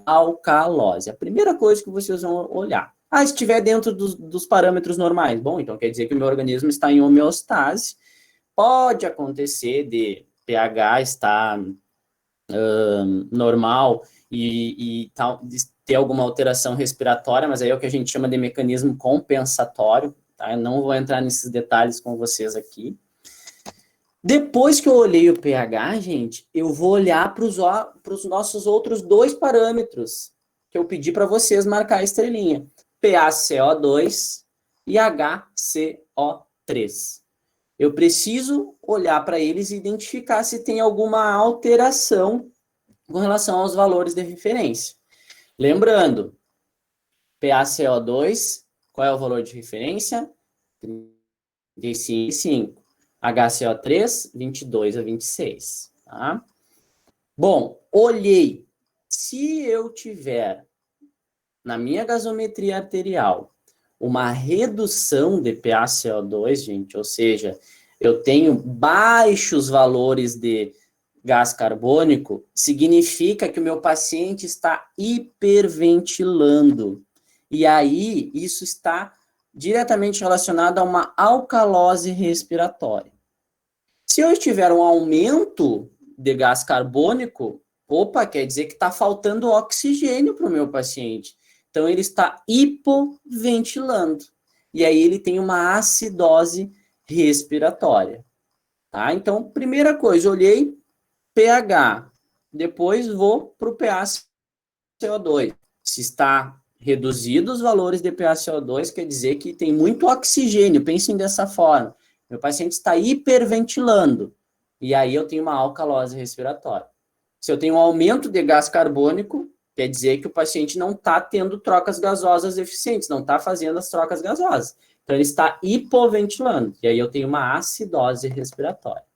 alcalose. A primeira coisa que vocês vão olhar. Ah, estiver dentro dos parâmetros normais. Bom, então quer dizer que o meu organismo está em homeostase. pode acontecer de pH estar normal e tal, de ter alguma alteração respiratória, mas aí é o que a gente chama de mecanismo compensatório, tá? Eu não vou entrar nesses detalhes com vocês aqui. Depois que eu olhei o pH, gente, eu vou olhar para os nossos outros 2 parâmetros que eu pedi para vocês marcar a estrelinha. PaCO2 e HCO3. Eu preciso olhar para eles e identificar se tem alguma alteração com relação aos valores de referência. Lembrando, PaCO2, qual é o valor de referência? 35. HCO3, 22 a 26. Tá? Bom, olhei. Se eu tiver na minha gasometria arterial uma redução de PaCO2, gente, ou seja, eu tenho baixos valores de gás carbônico, significa que o meu paciente está hiperventilando. E aí, isso está diretamente relacionado a uma alcalose respiratória. Se eu tiver um aumento de gás carbônico, opa, quer dizer que está faltando oxigênio para o meu paciente. Então, ele está hipoventilando. E aí, ele tem uma acidose respiratória. Tá? Então, primeira coisa, olhei pH. Depois, vou para o PaCO2. Se está reduzido os valores de PaCO2, quer dizer que tem muito oxigênio. Pensem dessa forma. Meu paciente está hiperventilando. E aí, eu tenho uma alcalose respiratória. Se eu tenho um aumento de gás carbônico, quer dizer que o paciente não está tendo trocas gasosas eficientes, não está fazendo as trocas gasosas. Então, ele está hipoventilando. E aí, eu tenho uma acidose respiratória.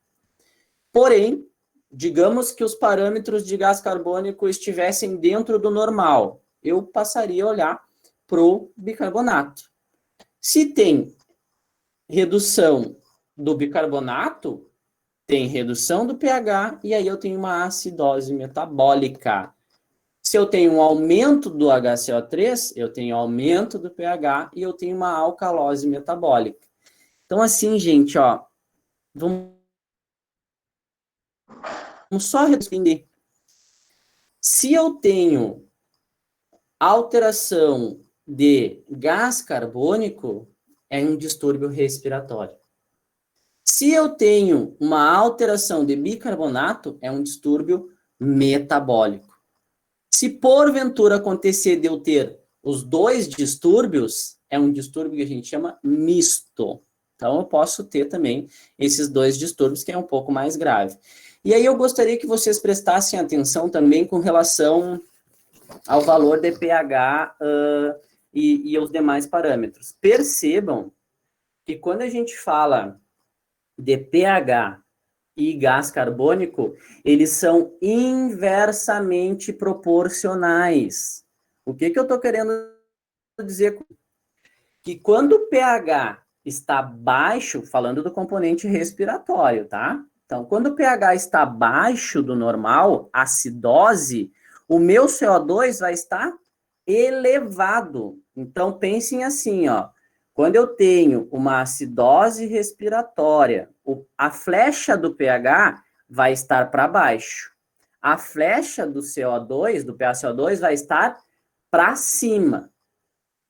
Porém, digamos que os parâmetros de gás carbônico estivessem dentro do normal. Eu passaria a olhar para o bicarbonato. Se tem redução do bicarbonato, tem redução do pH, e aí eu tenho uma acidose metabólica. Se eu tenho um aumento do HCO3, eu tenho aumento do pH e eu tenho uma alcalose metabólica. Então, assim, gente, ó, vamos só responder. Se eu tenho alteração de gás carbônico, é um distúrbio respiratório. Se eu tenho uma alteração de bicarbonato, é um distúrbio metabólico. Se porventura acontecer de eu ter os 2 distúrbios, é um distúrbio que a gente chama misto. Então, eu posso ter também esses 2 distúrbios, que é um pouco mais grave. E aí, eu gostaria que vocês prestassem atenção também com relação ao valor de pH e aos demais parâmetros. Percebam que quando a gente fala de pH e gás carbônico, eles são inversamente proporcionais. O que eu estou querendo dizer? Que quando o pH está baixo, falando do componente respiratório, tá? Então, quando o pH está abaixo do normal, acidose, o meu CO2 vai estar elevado. Então, pensem assim, ó. Quando eu tenho uma acidose respiratória, a flecha do pH vai estar para baixo. A flecha do CO2, do PaCO2, vai estar para cima.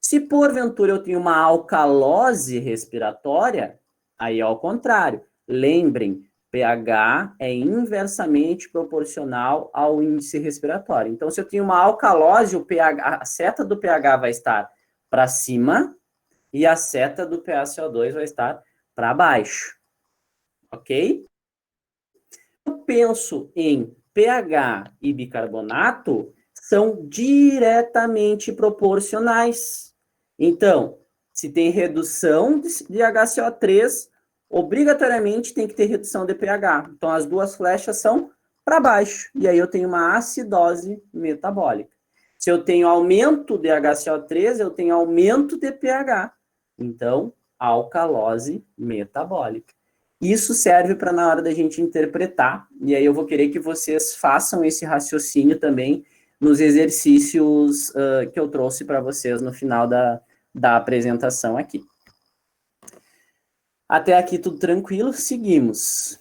Se porventura eu tenho uma alcalose respiratória, aí é ao contrário. Lembrem, pH é inversamente proporcional ao índice respiratório. Então, se eu tenho uma alcalose, a seta do pH vai estar para cima e a seta do PaCO2 vai estar para baixo. Ok? Eu penso em pH e bicarbonato, são diretamente proporcionais. Então, se tem redução de HCO3, obrigatoriamente tem que ter redução de pH. Então, as 2 flechas são para baixo. E aí eu tenho uma acidose metabólica. Se eu tenho aumento de HCO3, eu tenho aumento de pH. Então, alcalose metabólica. Isso serve para na hora da gente interpretar, e aí eu vou querer que vocês façam esse raciocínio também nos exercícios que eu trouxe para vocês no final da apresentação aqui. Até aqui tudo tranquilo, seguimos.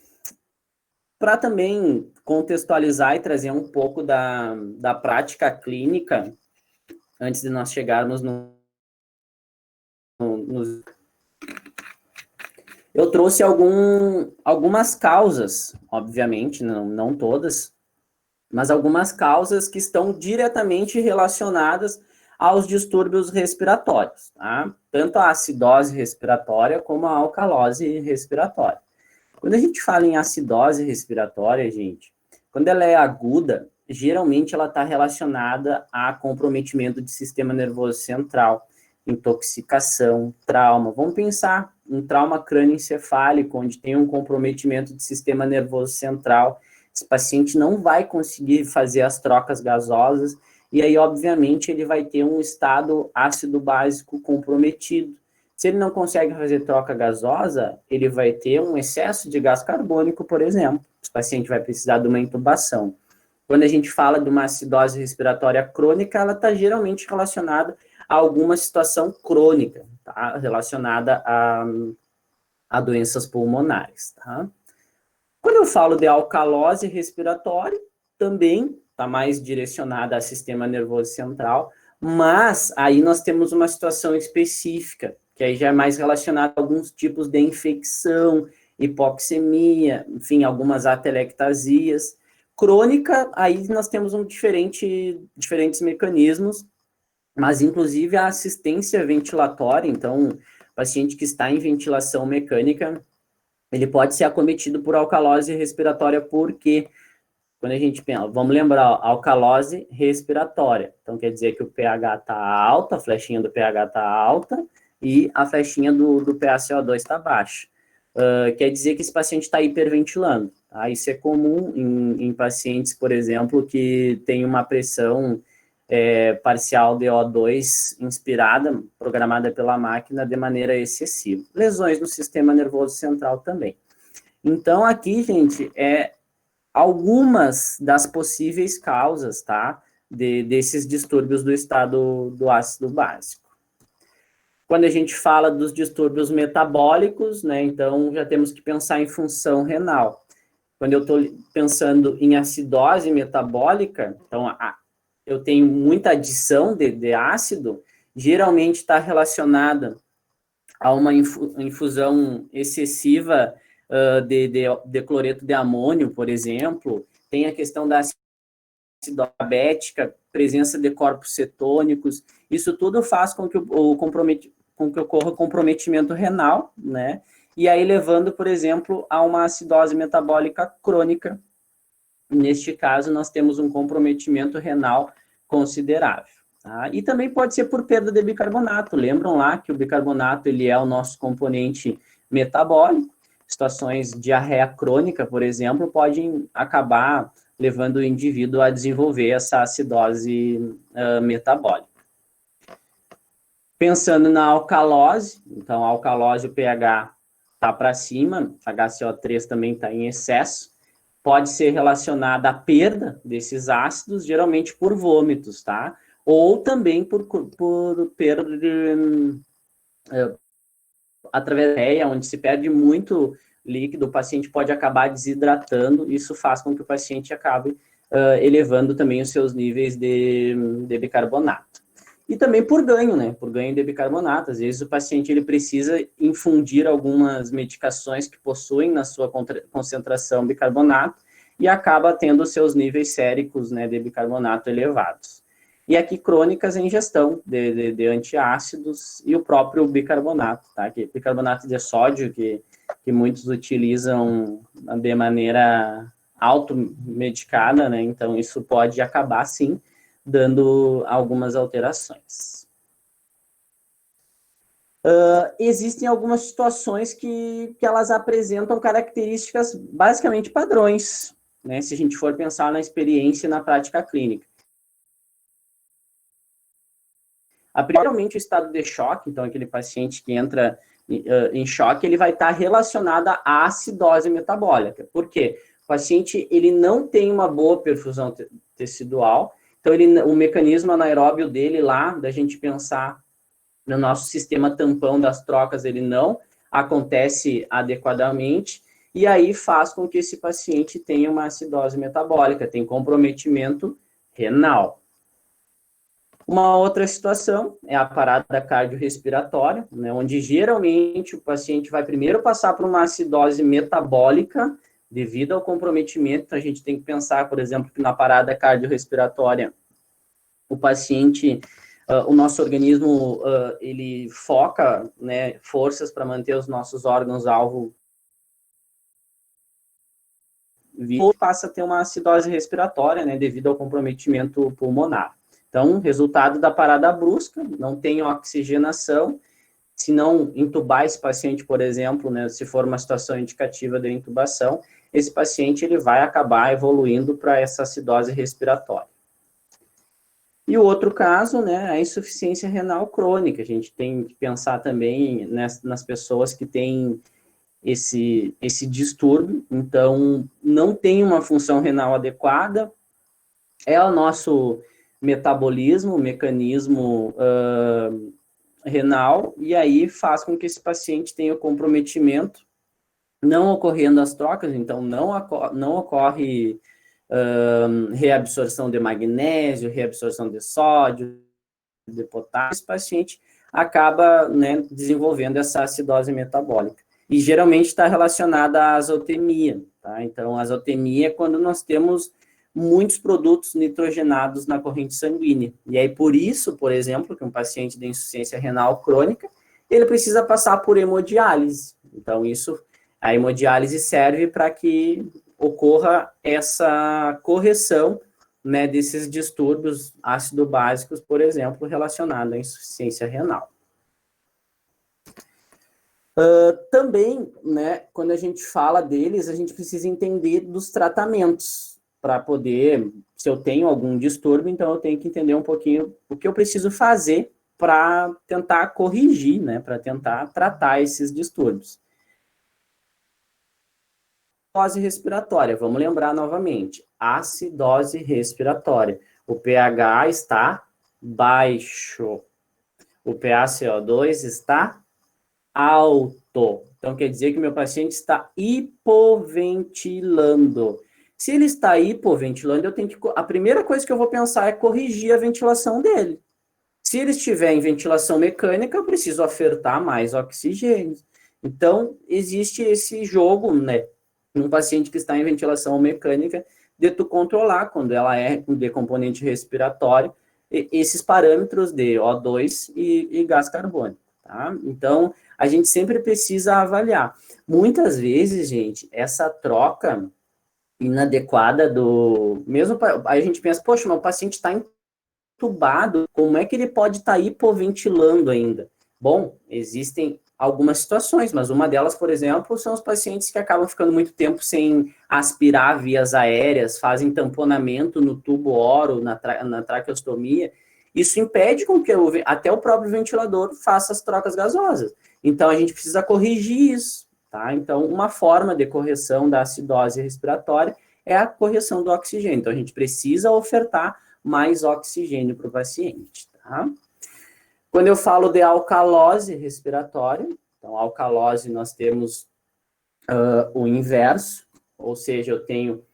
Para também contextualizar e trazer um pouco da prática clínica, antes de nós chegarmos eu trouxe algumas causas, obviamente, não todas, mas algumas causas que estão diretamente relacionadas aos distúrbios respiratórios, tá? Tanto a acidose respiratória como a alcalose respiratória. Quando a gente fala em acidose respiratória, gente, quando ela é aguda, geralmente ela está relacionada a comprometimento de sistema nervoso central, intoxicação, trauma. Vamos pensar um trauma crânioencefálico, onde tem um comprometimento de sistema nervoso central. Esse paciente não vai conseguir fazer as trocas gasosas, e aí, obviamente, ele vai ter um estado ácido básico comprometido. Se ele não consegue fazer troca gasosa, ele vai ter um excesso de gás carbônico, por exemplo. Esse paciente vai precisar de uma intubação. Quando a gente fala de uma acidose respiratória crônica, ela está geralmente relacionada a alguma situação crônica, tá? Relacionada a doenças pulmonares, tá? Quando eu falo de alcalose respiratória, também está mais direcionada ao sistema nervoso central, mas aí nós temos uma situação específica, que aí já é mais relacionada a alguns tipos de infecção, hipoxemia, enfim, algumas atelectasias. Crônica, aí nós temos diferentes mecanismos, mas inclusive a assistência ventilatória, então, paciente que está em ventilação mecânica, ele pode ser acometido por alcalose respiratória, porque quando a gente pensa, vamos lembrar, alcalose respiratória, então quer dizer que o pH está alto, a flechinha do pH está alta, e a flechinha do PaCO2 está baixa. Quer dizer que esse paciente está hiperventilando, tá? Isso é comum em pacientes, por exemplo, que tem uma pressão parcial de O2 inspirada, programada pela máquina de maneira excessiva. Lesões no sistema nervoso central também. Então, aqui, gente, algumas das possíveis causas, tá? Desses distúrbios do estado do ácido básico. Quando a gente fala dos distúrbios metabólicos, né, então já temos que pensar em função renal. Quando eu estou pensando em acidose metabólica, então eu tenho muita adição de ácido, geralmente está relacionada a uma infusão excessiva de cloreto de amônio, por exemplo. Tem a questão da acidose diabética, presença de corpos cetônicos. Isso tudo faz com que ocorra comprometimento renal, né? E aí levando, por exemplo, a uma acidose metabólica crônica. Neste caso, nós temos um comprometimento renal considerável. Tá? E também pode ser por perda de bicarbonato. Lembram lá que o bicarbonato ele é o nosso componente metabólico. Situações de diarreia crônica, por exemplo, podem acabar levando o indivíduo a desenvolver essa acidose metabólica. Pensando na alcalose, então a alcalose, o pH está para cima, HCO3 também está em excesso, pode ser relacionada à perda desses ácidos, geralmente por vômitos, tá? Ou também por perda através da diarreia, onde se perde muito líquido, o paciente pode acabar desidratando, isso faz com que o paciente acabe elevando também os seus níveis de bicarbonato. E também por ganho, né? Por ganho de bicarbonato. Às vezes o paciente ele precisa infundir algumas medicações que possuem na sua concentração bicarbonato e acaba tendo seus níveis séricos, né, de bicarbonato elevados. E aqui crônicas em ingestão de antiácidos e o próprio bicarbonato, tá? Que bicarbonato de sódio que muitos utilizam de maneira automedicada, né? Então isso pode acabar, sim, dando algumas alterações. Existem algumas situações que elas apresentam características basicamente padrões, né, se a gente for pensar na experiência e na prática clínica. Primeiramente, o estado de choque, então aquele paciente que entra em choque, ele vai estar relacionado à acidose metabólica. Por quê? O paciente ele não tem uma boa perfusão tecidual, então o mecanismo anaeróbio dele lá, da gente pensar no nosso sistema tampão das trocas, ele não acontece adequadamente, e aí faz com que esse paciente tenha uma acidose metabólica, tem comprometimento renal. Uma outra situação é a parada cardiorrespiratória, né, onde geralmente o paciente vai primeiro passar por uma acidose metabólica devido ao comprometimento. Então, a gente tem que pensar, por exemplo, que na parada cardiorrespiratória, o paciente, o nosso organismo, ele foca, né, forças para manter os nossos órgãos-alvo vivos, passa a ter uma acidose respiratória, né, devido ao comprometimento pulmonar. Então, resultado da parada brusca, não tem oxigenação. Se não intubar esse paciente, por exemplo, né, se for uma situação indicativa de intubação, esse paciente ele vai acabar evoluindo para essa acidose respiratória. E o outro caso, né, a insuficiência renal crônica. A gente tem que pensar também nas pessoas que têm esse distúrbio, então não tem uma função renal adequada, é o nosso metabolismo, mecanismo renal, e aí faz com que esse paciente tenha comprometimento, não ocorrendo as trocas, então não ocorre reabsorção de magnésio, reabsorção de sódio, de potássio, esse paciente acaba, né, desenvolvendo essa acidose metabólica. E geralmente está relacionada à azotemia, tá? Então, a azotemia é quando nós temos muitos produtos nitrogenados na corrente sanguínea. E aí, por isso, por exemplo, que um paciente de insuficiência renal crônica, ele precisa passar por hemodiálise. Então, a hemodiálise serve para que ocorra essa correção, né, desses distúrbios ácido-básicos, por exemplo, relacionados à insuficiência renal. Também, né, quando a gente fala deles, a gente precisa entender dos tratamentos, para poder, se eu tenho algum distúrbio, então eu tenho que entender um pouquinho o que eu preciso fazer para tentar corrigir, né, para tentar tratar esses distúrbios. Acidose respiratória, vamos lembrar novamente, acidose respiratória. O pH está baixo, o PaCO2 está alto. Então, quer dizer que meu paciente está hipoventilando. Se ele está hipoventilando, a primeira coisa que eu vou pensar é corrigir a ventilação dele. Se ele estiver em ventilação mecânica, eu preciso ofertar mais oxigênio. Então, existe esse jogo, né, num paciente que está em ventilação mecânica, de tu controlar, quando ela é de componente respiratório, esses parâmetros de O2 e gás carbônico, tá? Então, a gente sempre precisa avaliar. Muitas vezes, gente, essa troca inadequada mesmo aí a gente pensa, poxa, mas o paciente está entubado, como é que ele pode estar hipoventilando ainda? Bom, existem algumas situações, mas uma delas, por exemplo, são os pacientes que acabam ficando muito tempo sem aspirar vias aéreas, fazem tamponamento no tubo oro, na traqueostomia. Isso impede com que até o próprio ventilador faça as trocas gasosas. Então, a gente precisa corrigir isso. Tá? Então, uma forma de correção da acidose respiratória é a correção do oxigênio. Então, a gente precisa ofertar mais oxigênio para o paciente. Tá? Quando eu falo de alcalose respiratória, então, alcalose nós temos o inverso, ou seja, eu tenho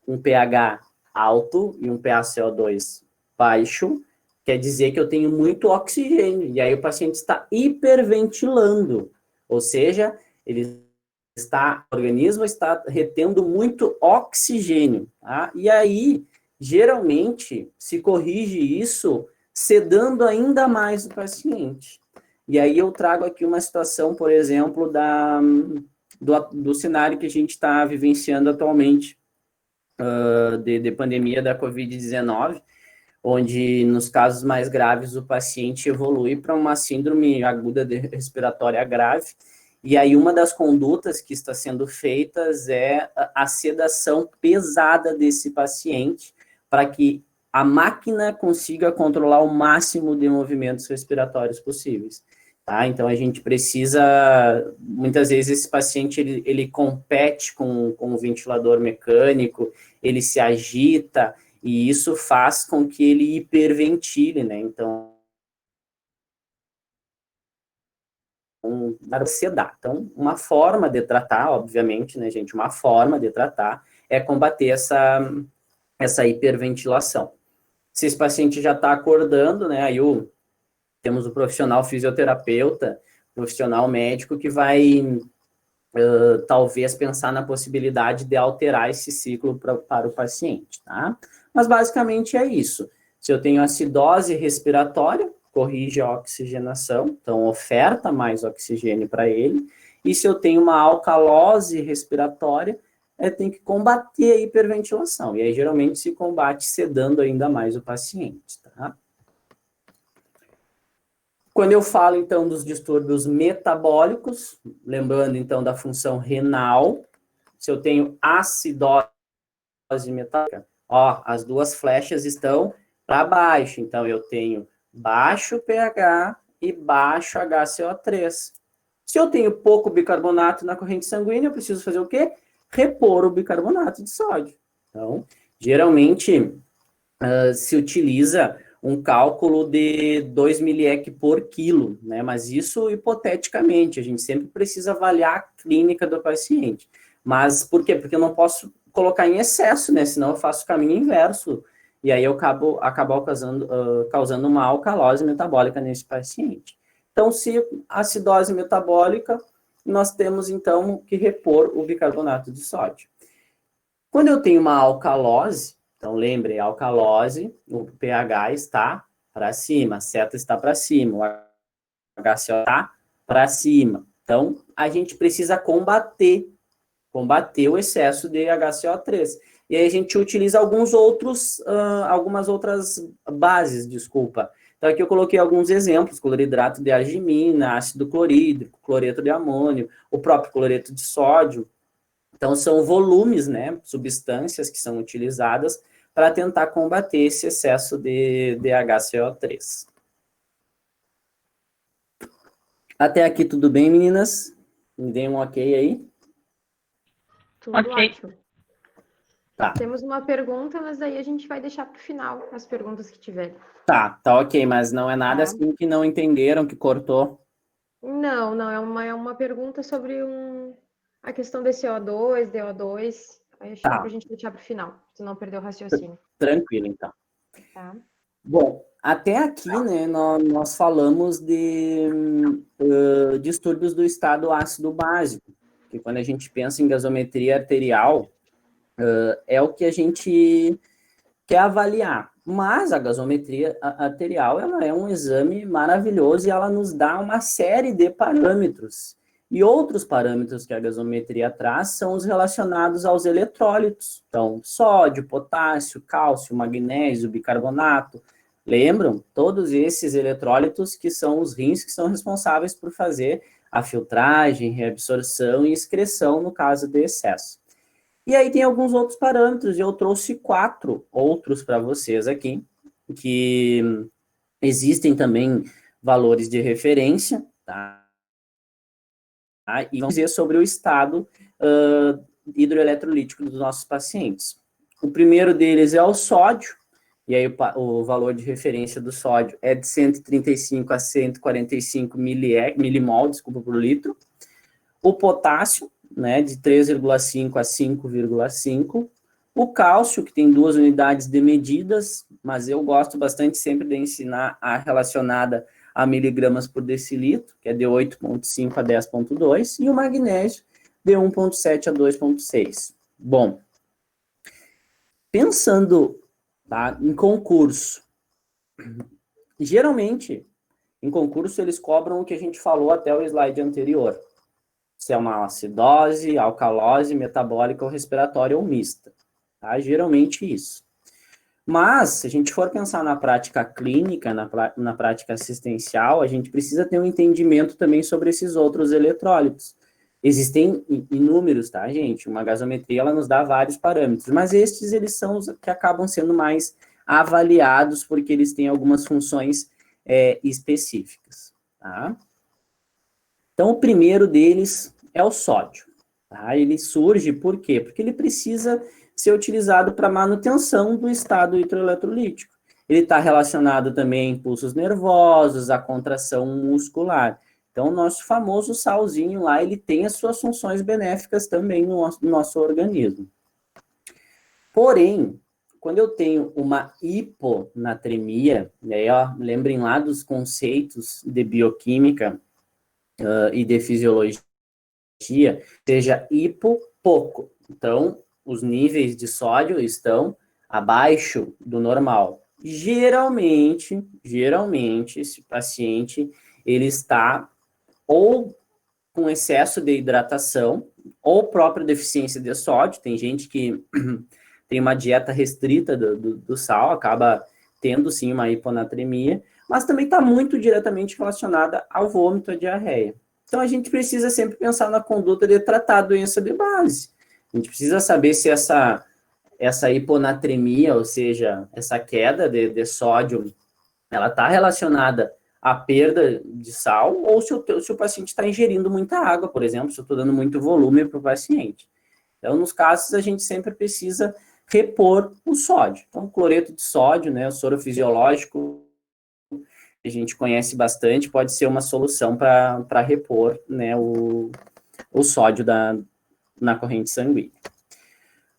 um pH alto e um PaCO2 baixo, quer dizer que eu tenho muito oxigênio, e aí o paciente está hiperventilando, ou seja, o organismo está retendo muito oxigênio, tá? E aí, geralmente, se corrige isso sedando ainda mais o paciente. E aí eu trago aqui uma situação, por exemplo, do cenário que a gente está vivenciando atualmente, de pandemia da Covid-19, onde, nos casos mais graves, o paciente evolui para uma síndrome aguda respiratória grave. E aí uma das condutas que está sendo feitas é a sedação pesada desse paciente, para que a máquina consiga controlar o máximo de movimentos respiratórios possíveis. Tá? Então, a gente precisa, muitas vezes, esse paciente, ele compete com o ventilador mecânico, ele se agita, e isso faz com que ele hiperventile, né? Então, para sedar. Então, uma forma de tratar, obviamente, né, gente, uma forma de tratar é combater essa hiperventilação. Se esse paciente já está acordando, né, aí temos o profissional fisioterapeuta, profissional médico, que vai talvez pensar na possibilidade de alterar esse ciclo para o paciente, tá? Mas basicamente é isso. Se eu tenho acidose respiratória, corrige a oxigenação, então oferta mais oxigênio para ele. E se eu tenho uma alcalose respiratória, tem que combater a hiperventilação. E aí, geralmente, se combate sedando ainda mais o paciente, tá? Quando eu falo, então, dos distúrbios metabólicos, lembrando, então, da função renal, se eu tenho acidose metabólica, ó, as duas flechas estão para baixo, então eu tenho baixo pH e baixo HCO3. Se eu tenho pouco bicarbonato na corrente sanguínea, eu preciso fazer o quê? Repor o bicarbonato de sódio. Então, geralmente, se utiliza um cálculo de 2 mEq por quilo, né? Mas isso hipoteticamente, a gente sempre precisa avaliar a clínica do paciente. Mas por quê? Porque eu não posso colocar em excesso, né? Senão eu faço o caminho inverso. E aí eu acabo causando uma alcalose metabólica nesse paciente. Então, se acidose metabólica, nós temos, então, que repor o bicarbonato de sódio. Quando eu tenho uma alcalose, então, lembre, alcalose, o pH está para cima, a seta está para cima, o HCO está para cima. Então, a gente precisa combater o excesso de HCO3. E aí a gente utiliza algumas outras bases, desculpa. Então, aqui eu coloquei alguns exemplos, cloridrato de argimina, ácido clorídrico, cloreto de amônio, o próprio cloreto de sódio. Então, são volumes, né, substâncias que são utilizadas para tentar combater esse excesso de HCO3. Até aqui tudo bem, meninas? Me deem um ok aí? Tudo ótimo. Tá. Temos uma pergunta, mas daí a gente vai deixar para o final as perguntas que tiverem. Tá ok, mas não é nada assim que não entenderam, que cortou? Não, é uma pergunta sobre a questão desse CO2, DO2. Aí acho que dá pra gente deixar para o final, se não perder o raciocínio. Tranquilo, então. Tá. Bom, até aqui, né, nós falamos de distúrbios do estado ácido básico, que quando a gente pensa em gasometria arterial, é o que a gente quer avaliar. Mas a gasometria arterial, ela é um exame maravilhoso e ela nos dá uma série de parâmetros. E outros parâmetros que a gasometria traz são os relacionados aos eletrólitos. Então, sódio, potássio, cálcio, magnésio, bicarbonato. Lembram? Todos esses eletrólitos que são os rins que são responsáveis por fazer a filtragem, reabsorção e excreção no caso de excesso. E aí tem alguns outros parâmetros, e eu trouxe 4 outros para vocês aqui, que existem também valores de referência, tá? E vamos dizer sobre o estado hidroeletrolítico dos nossos pacientes. O primeiro deles é o sódio, e aí o valor de referência do sódio é de 135 a 145 milimol, por litro. O potássio, né, de 3,5 a 5,5. O cálcio, que tem 2 unidades de medidas, mas eu gosto bastante sempre de ensinar a relacionada a miligramas por decilitro, que é de 8,5 a 10,2, e o magnésio de 1,7 a 2,6. Bom, pensando, tá, em concurso, geralmente, em concurso, eles cobram o que a gente falou até o slide anterior. Se é uma acidose, alcalose, metabólica ou respiratória ou mista. Tá? Geralmente isso. Mas, se a gente for pensar na prática clínica, na prática assistencial, a gente precisa ter um entendimento também sobre esses outros eletrólitos. Existem inúmeros, tá, gente? Uma gasometria, ela nos dá vários parâmetros, mas estes, eles são os que acabam sendo mais avaliados, porque eles têm algumas funções específicas, tá? Então, o primeiro deles é o sódio. Tá? Ele surge por quê? Porque ele precisa ser utilizado para manutenção do estado hidroeletrolítico. Ele está relacionado também a impulsos nervosos, a contração muscular. Então, o nosso famoso salzinho lá, ele tem as suas funções benéficas também no nosso organismo. Porém, quando eu tenho uma hiponatremia, e aí, ó, lembrem lá dos conceitos de bioquímica e de fisiologia, seja hipo, pouco. Então, os níveis de sódio estão abaixo do normal. Geralmente, esse paciente, ele está ou com excesso de hidratação, ou própria deficiência de sódio. Tem gente que tem uma dieta restrita do sal, acaba tendo, sim, uma hiponatremia, mas também está muito diretamente relacionada ao vômito, à diarreia. Então, a gente precisa sempre pensar na conduta de tratar a doença de base. A gente precisa saber se essa hiponatremia, ou seja, essa queda de sódio, ela está relacionada à perda de sal, ou se o paciente está ingerindo muita água, por exemplo, se eu estou dando muito volume para o paciente. Então, nos casos, a gente sempre precisa repor o sódio. Então, cloreto de sódio, né, o soro fisiológico, a gente conhece bastante, pode ser uma solução para repor, né, o sódio na corrente sanguínea.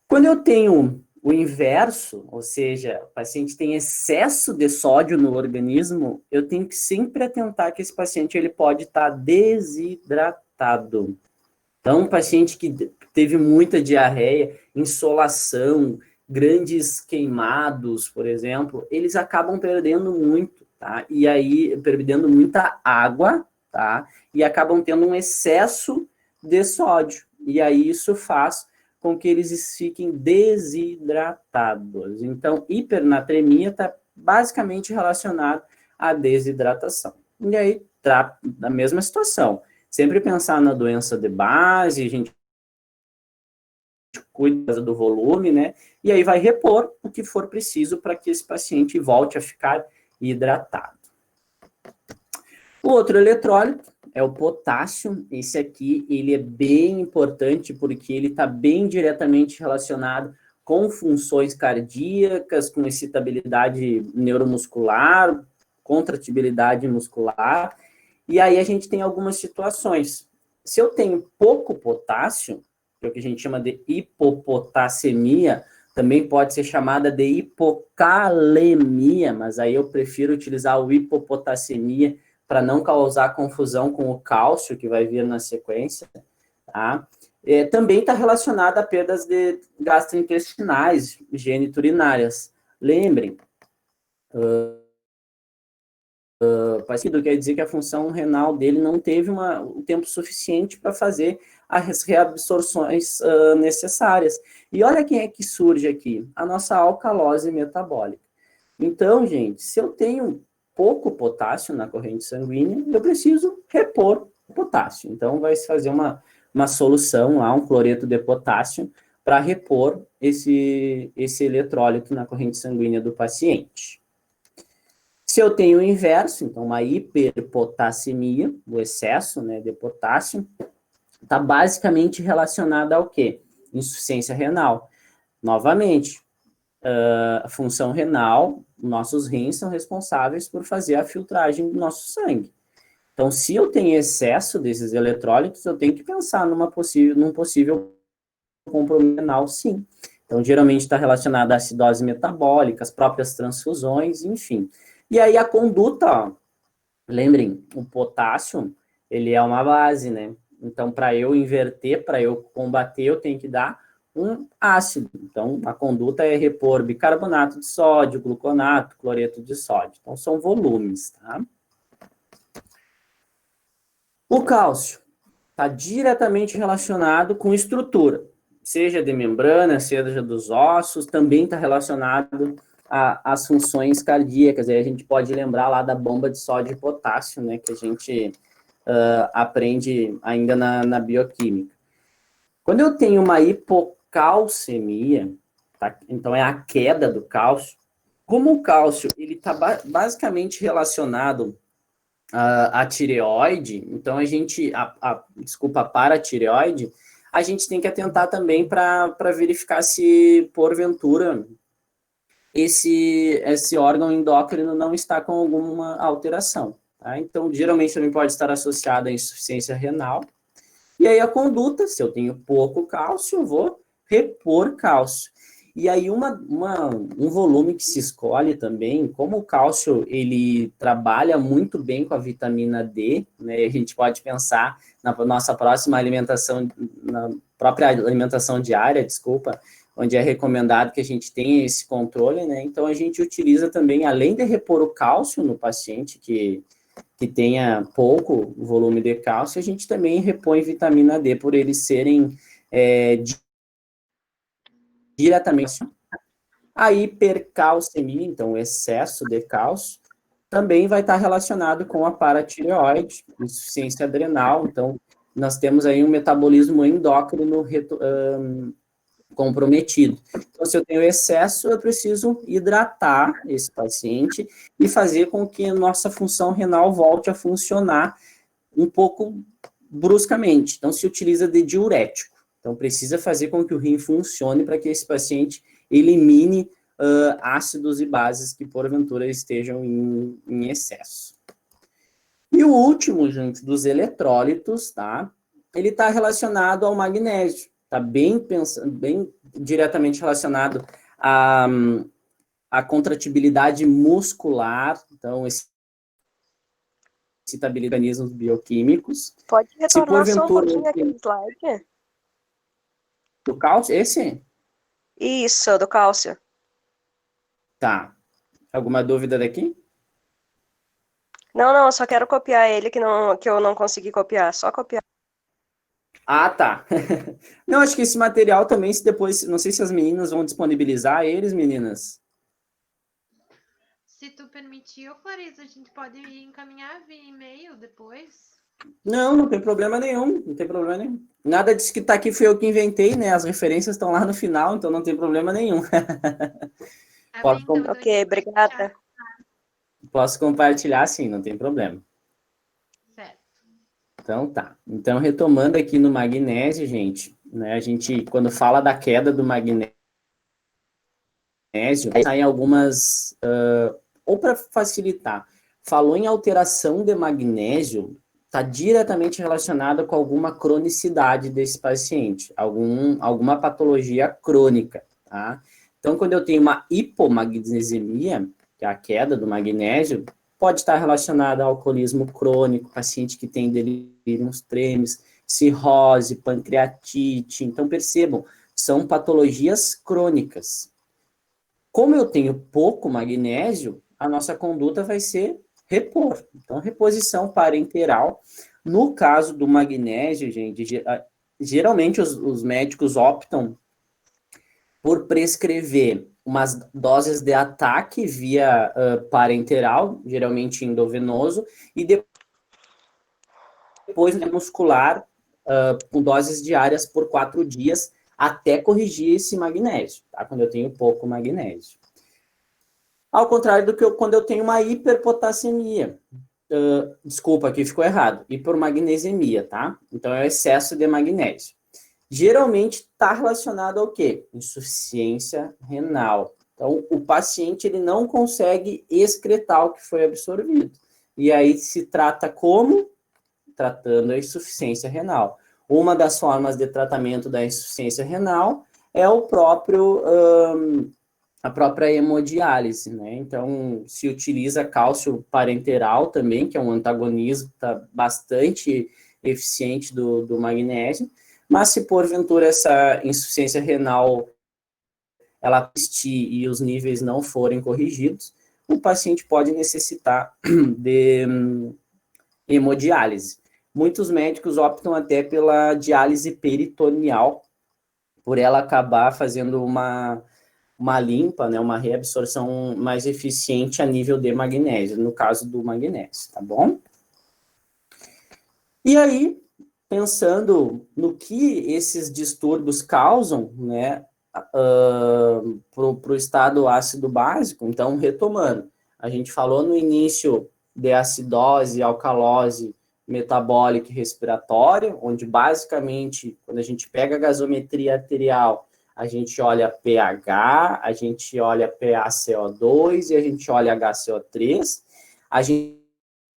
Quando eu tenho o inverso, ou seja, o paciente tem excesso de sódio no organismo, eu tenho que sempre atentar que esse paciente ele pode estar desidratado. Então, um paciente que teve muita diarreia, insolação, grandes queimados, por exemplo, eles acabam perdendo muito, tá? E aí, perdendo muita água, tá? E acabam tendo um excesso de sódio. E aí, isso faz com que eles fiquem desidratados. Então, hipernatremia está basicamente relacionado à desidratação. E aí, tá na mesma situação. Sempre pensar na doença de base, a gente cuida do volume, né? E aí vai repor o que for preciso para que esse paciente volte a ficar hidratado. O outro eletrólito é o potássio. Esse aqui, ele é bem importante porque ele está bem diretamente relacionado com funções cardíacas, com excitabilidade neuromuscular, contratibilidade muscular. E aí a gente tem algumas situações. Se eu tenho pouco potássio, que é o que a gente chama de hipopotassemia, também pode ser chamada de hipocalemia, mas aí eu prefiro utilizar o hipopotassemia para não causar confusão com o cálcio que vai vir na sequência, tá? Também está relacionada a perdas gastrointestinais, geniturinárias. Lembrem, paciente quer dizer que a função renal dele não teve o tempo suficiente para fazer as reabsorções necessárias. E olha quem é que surge aqui, a nossa alcalose metabólica. Então, gente, se eu tenho pouco potássio na corrente sanguínea, eu preciso repor o potássio. Então, vai se fazer uma solução lá, um cloreto de potássio, para repor esse eletrólito na corrente sanguínea do paciente. Se eu tenho o inverso, então uma hiperpotassemia, o excesso, né, de potássio, está basicamente relacionada ao quê? Insuficiência renal. Novamente, a função renal, nossos rins são responsáveis por fazer a filtragem do nosso sangue. Então, se eu tenho excesso desses eletrólitos, eu tenho que pensar num possível compromisso renal, sim. Então, geralmente está relacionado à acidose metabólica, as próprias transfusões, enfim. E aí a conduta, ó, lembrem, o potássio, ele é uma base, né? Então, para eu inverter, para eu combater, eu tenho que dar um ácido. Então, a conduta é repor bicarbonato de sódio, gluconato, cloreto de sódio. Então, são volumes, tá? O cálcio está diretamente relacionado com estrutura, seja de membrana, seja dos ossos, também está relacionado às funções cardíacas. Aí a gente pode lembrar lá da bomba de sódio e potássio, né, que a gente aprende ainda na bioquímica. Quando eu tenho uma hipocalcemia, tá? Então é a queda do cálcio. Como o cálcio ele está basicamente relacionado à tireoide, então a gente, desculpa, paratireoide, a gente tem que atentar também para verificar se, porventura, esse órgão endócrino não está com alguma alteração. tá? Então, geralmente também pode estar associada à insuficiência renal. E aí a conduta, se eu tenho pouco cálcio, eu vou repor cálcio. E aí um volume que se escolhe também, como o cálcio ele trabalha muito bem com a vitamina D, né? A gente pode pensar na nossa próxima alimentação, na própria alimentação diária, desculpa, onde é recomendado que a gente tenha esse controle, né? Então a gente utiliza também, além de repor o cálcio no paciente que tenha pouco volume de cálcio, a gente também repõe vitamina D por eles serem diretamente. A hipercalcemia, então o excesso de cálcio, também vai estar relacionado com a paratireoide, insuficiência adrenal. Então, nós temos aí um metabolismo endócrino comprometido. Então, se eu tenho excesso, eu preciso hidratar esse paciente e fazer com que a nossa função renal volte a funcionar um pouco bruscamente. Então, se utiliza de diurético. Então, precisa fazer com que o rim funcione para que esse paciente elimine ácidos e bases que, porventura, estejam em excesso. E o último, gente, dos eletrólitos, tá? Ele está relacionado ao magnésio. Está bem diretamente relacionado à contratibilidade muscular, então, excitabilidade de mecanismos bioquímicos. Pode retornar só um pouquinho aquele slide? Do cálcio? Esse? Isso, do cálcio. Tá. Alguma dúvida daqui? Não, eu só quero copiar ele, que eu não consegui copiar, só copiar. Ah, tá. Não, acho que esse material também, se depois, não sei se as meninas vão disponibilizar eles, meninas. Se tu permitir, Clarissa, a gente pode encaminhar via e-mail depois. Não tem problema nenhum, não tem problema nenhum. Nada disso que tá aqui foi eu que inventei, né? As referências estão lá no final, então não tem problema nenhum. Posso então, ok, obrigada. Posso compartilhar, sim, não tem problema. Certo. Então tá. Então, retomando aqui no magnésio, gente, né? A gente, quando fala da queda do magnésio, saem algumas... ou para facilitar, falou em alteração de magnésio, está diretamente relacionada com alguma cronicidade desse paciente, alguma patologia crônica, tá? Então, quando eu tenho uma hipomagnesemia, que é a queda do magnésio, pode estar relacionada ao alcoolismo crônico, paciente que tem delírios tremens, cirrose, pancreatite. Então, percebam, são patologias crônicas. Como eu tenho pouco magnésio, a nossa conduta vai ser repor. Então, reposição parenteral. No caso do magnésio, gente, geralmente os médicos optam por prescrever umas doses de ataque via parenteral, geralmente endovenoso, e depois muscular com doses diárias por 4 dias, até corrigir esse magnésio, tá? Quando eu tenho pouco magnésio. Ao contrário do que quando eu tenho uma hiperpotassemia. Desculpa, aqui ficou errado. Hipermagnesemia, tá? Então, é o excesso de magnésio. Geralmente está relacionado ao quê? Insuficiência renal. Então, o paciente ele não consegue excretar o que foi absorvido. E aí se trata como? Tratando a insuficiência renal. Uma das formas de tratamento da insuficiência renal é a própria hemodiálise, né? Então, se utiliza cálcio parenteral também, que é um antagonismo bastante eficiente do magnésio, mas se porventura essa insuficiência renal ela persistir e os níveis não forem corrigidos, o paciente pode necessitar de hemodiálise. Muitos médicos optam até pela diálise peritoneal, por ela acabar fazendo uma limpa, né, uma reabsorção mais eficiente a nível de magnésio, no caso do magnésio, tá bom? E aí, pensando no que esses distúrbios causam, né, para o estado ácido básico, então, retomando, a gente falou no início de acidose, alcalose metabólica e respiratória, onde basicamente, quando a gente pega a gasometria arterial, a gente olha pH, a gente olha PaCO2 e a gente olha HCO3, a gente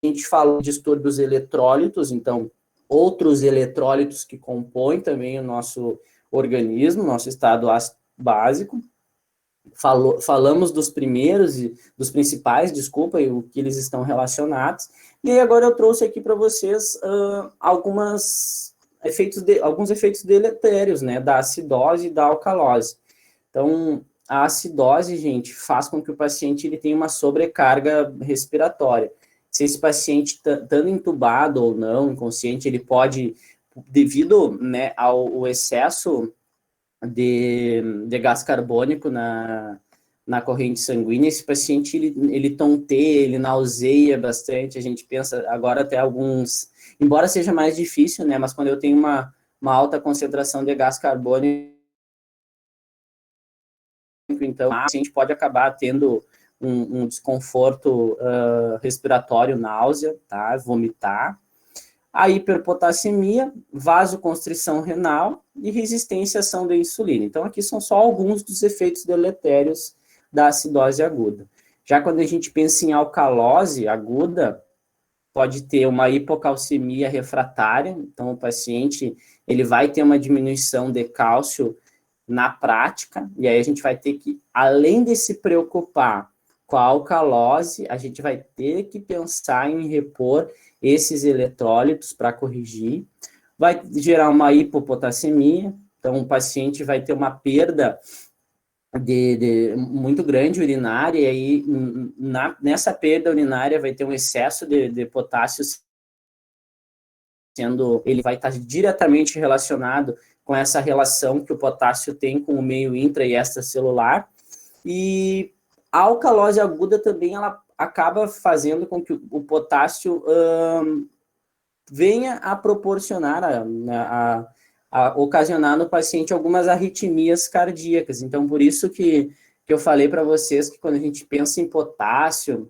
gente falou de distúrbios eletrólitos, então, outros eletrólitos que compõem também o nosso organismo, nosso estado ácido básico. Falamos dos primeiros e dos principais, desculpa, e o que eles estão relacionados. E aí agora eu trouxe aqui para vocês alguns efeitos deletérios, né, da acidose e da alcalose. Então, a acidose, gente, faz com que o paciente ele tenha uma sobrecarga respiratória. Se esse paciente, estando entubado ou não, inconsciente, ele pode, devido, né, ao excesso de gás carbônico na corrente sanguínea, esse paciente, ele tonteia, ele nauseia bastante, a gente pensa, agora até alguns, embora seja mais difícil, né, mas quando eu tenho uma alta concentração de gás carbônico, então a gente pode acabar tendo um desconforto respiratório, náusea, tá? Vomitar. A hiperpotassemia, vasoconstrição renal e resistência à ação da insulina. Então, aqui são só alguns dos efeitos deletérios da acidose aguda. Já quando a gente pensa em alcalose aguda, pode ter uma hipocalcemia refratária, então o paciente ele vai ter uma diminuição de cálcio na prática, e aí a gente vai ter que, além de se preocupar com a alcalose, a gente vai ter que pensar em repor esses eletrólitos para corrigir. Vai gerar uma hipopotassemia, então o paciente vai ter uma perda muito grande urinária, e aí nessa perda urinária vai ter um excesso de potássio, ele vai estar diretamente relacionado com essa relação que o potássio tem com o meio intra e extracelular. E a alcalose aguda também, ela acaba fazendo com que o potássio venha a proporcionar, a ocasionar no paciente algumas arritmias cardíacas. Então, por isso que eu falei para vocês que quando a gente pensa em potássio,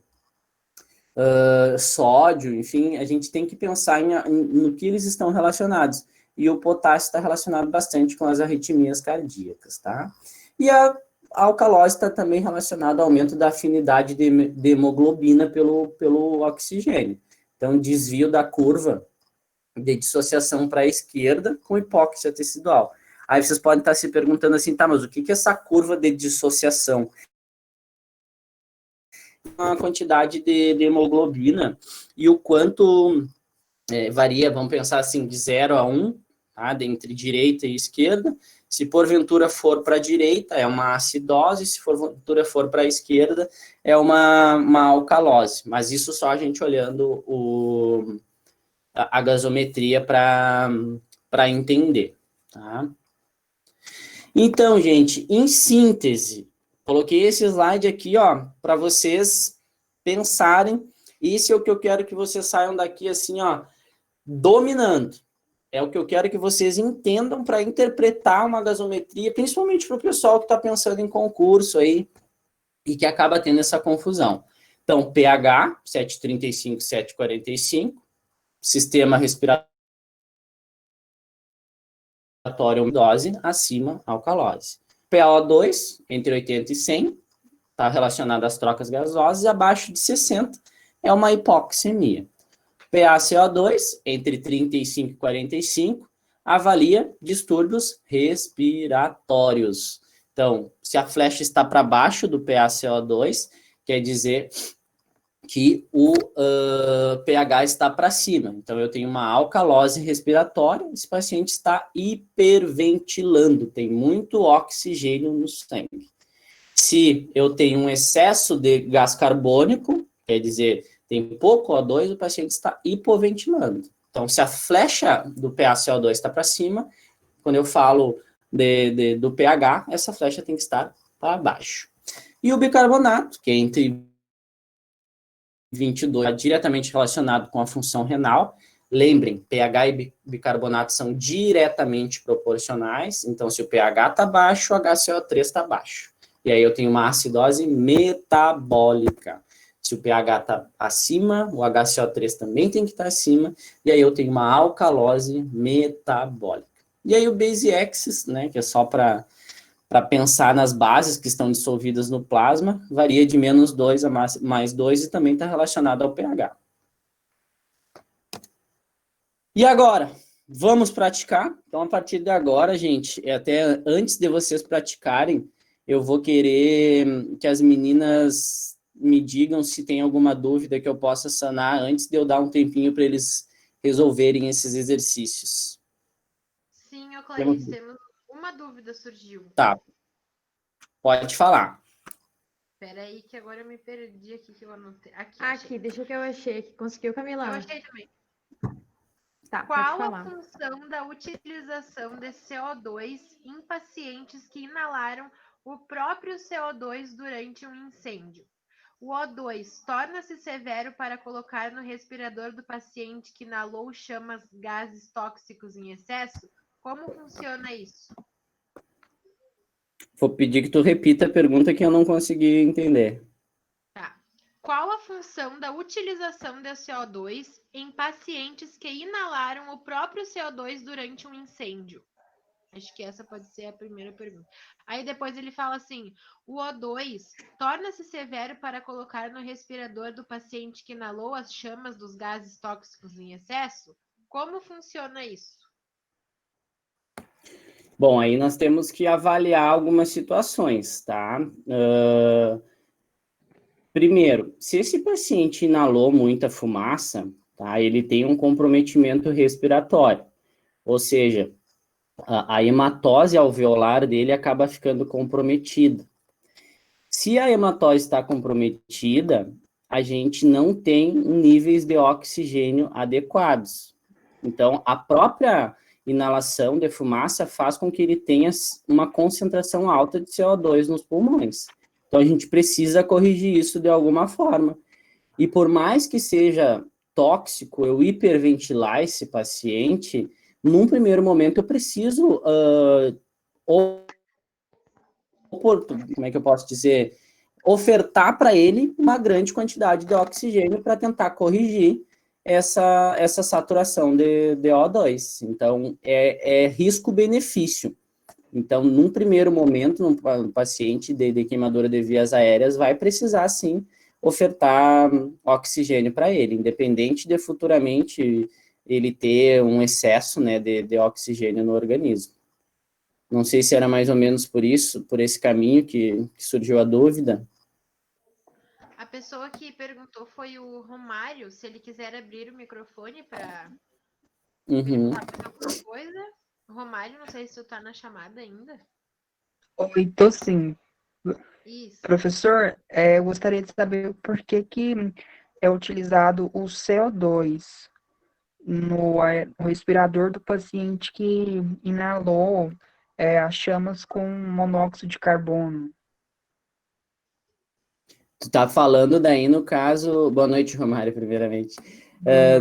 sódio, enfim, a gente tem que pensar no que eles estão relacionados. E o potássio está relacionado bastante com as arritmias cardíacas, tá? E a alcalose está também relacionada ao aumento da afinidade de hemoglobina pelo oxigênio. Então, desvio da curva de dissociação para a esquerda com hipóxia tecidual. Aí vocês podem estar se perguntando assim, tá, mas o que é essa curva de dissociação? Uma quantidade de hemoglobina e o quanto varia, vamos pensar assim, de 0 a 1, tá, entre direita e esquerda. Se porventura for para a direita, é uma acidose, se porventura for para a esquerda, é uma alcalose. Mas isso só a gente olhando a gasometria para entender, tá? Então, gente, em síntese, coloquei esse slide aqui, ó, para vocês pensarem. Isso é o que eu quero que vocês saiam daqui, assim, ó, dominando. É o que eu quero que vocês entendam para interpretar uma gasometria, principalmente para o pessoal que está pensando em concurso aí e que acaba tendo essa confusão. Então, pH, 7,35, 7,45, sistema respiratório, dose acima, alcalose. PaO2, entre 80 e 100, está relacionado às trocas gasosas, e abaixo de 60 é uma hipoxemia. PaCO2, entre 35 e 45, avalia distúrbios respiratórios. Então, se a flecha está para baixo do PaCO2, quer dizer que o pH está para cima. Então, eu tenho uma alcalose respiratória, esse paciente está hiperventilando, tem muito oxigênio no sangue. Se eu tenho um excesso de gás carbônico, quer dizer, tem pouco O2, o paciente está hipoventilando. Então, se a flecha do PaCO2 está para cima, quando eu falo do pH, essa flecha tem que estar para baixo. E o bicarbonato, que é entre 22, é diretamente relacionado com a função renal. Lembrem, pH e bicarbonato são diretamente proporcionais. Então, se o pH está baixo, o HCO3 está baixo. E aí eu tenho uma acidose metabólica. Se o pH está acima, o HCO3 também tem que estar acima, e aí eu tenho uma alcalose metabólica. E aí o base axis, né, que é só para pensar nas bases que estão dissolvidas no plasma, varia de -2 a +2 e também está relacionado ao pH. E agora, vamos praticar? Então, a partir de agora, gente, até antes de vocês praticarem, eu vou querer que as meninas me digam se tem alguma dúvida que eu possa sanar antes de eu dar um tempinho para eles resolverem esses exercícios. Sim, ô Clarice, temos uma dúvida surgiu. Tá. Pode falar. Espera aí que agora eu me perdi aqui que eu anotei. Aqui, deixa que eu achei aqui. Conseguiu, Camila? Eu achei também. Tá, Qual pode a falar. função da utilização de CO2 em pacientes que inalaram o próprio CO2 durante um incêndio? O O2 torna-se severo para colocar no respirador do paciente que inalou chamas, gases tóxicos em excesso? Como funciona isso? Vou pedir que tu repita a pergunta que eu não consegui entender. Tá. Qual a função da utilização de CO2 em pacientes que inalaram o próprio CO2 durante um incêndio? Acho que essa pode ser a primeira pergunta. Aí depois ele fala assim: o O2 torna-se severo para colocar no respirador do paciente que inalou as chamas dos gases tóxicos em excesso? Como funciona isso? Bom, aí nós temos que avaliar algumas situações, tá? Primeiro, se esse paciente inalou muita fumaça, tá? Ele tem um comprometimento respiratório, ou seja, a hematose alveolar dele acaba ficando comprometida. Se a hematose está comprometida, a gente não tem níveis de oxigênio adequados. Então, a própria inalação de fumaça faz com que ele tenha uma concentração alta de CO2 nos pulmões. Então, a gente precisa corrigir isso de alguma forma. E por mais que seja tóxico eu hiperventilar esse paciente, num primeiro momento eu preciso, como é que eu posso dizer, ofertar para ele uma grande quantidade de oxigênio para tentar corrigir essa saturação de O2. Então, é risco-benefício. Então, num primeiro momento, um paciente de queimadura de vias aéreas vai precisar, sim, ofertar oxigênio para ele, independente de futuramente ele ter um excesso, né, de oxigênio no organismo. Não sei se era mais ou menos por isso, por esse caminho que surgiu a dúvida. A pessoa que perguntou foi o Romário, se ele quiser abrir o microfone para perguntar mais alguma coisa. Romário, não sei se tu tá na chamada ainda. Oi, tô sim. Isso. Professor, eu gostaria de saber por que é utilizado o CO2 no respirador do paciente que inalou as chamas com monóxido de carbono. Tu tá falando daí no caso... Boa noite, Romário, primeiramente.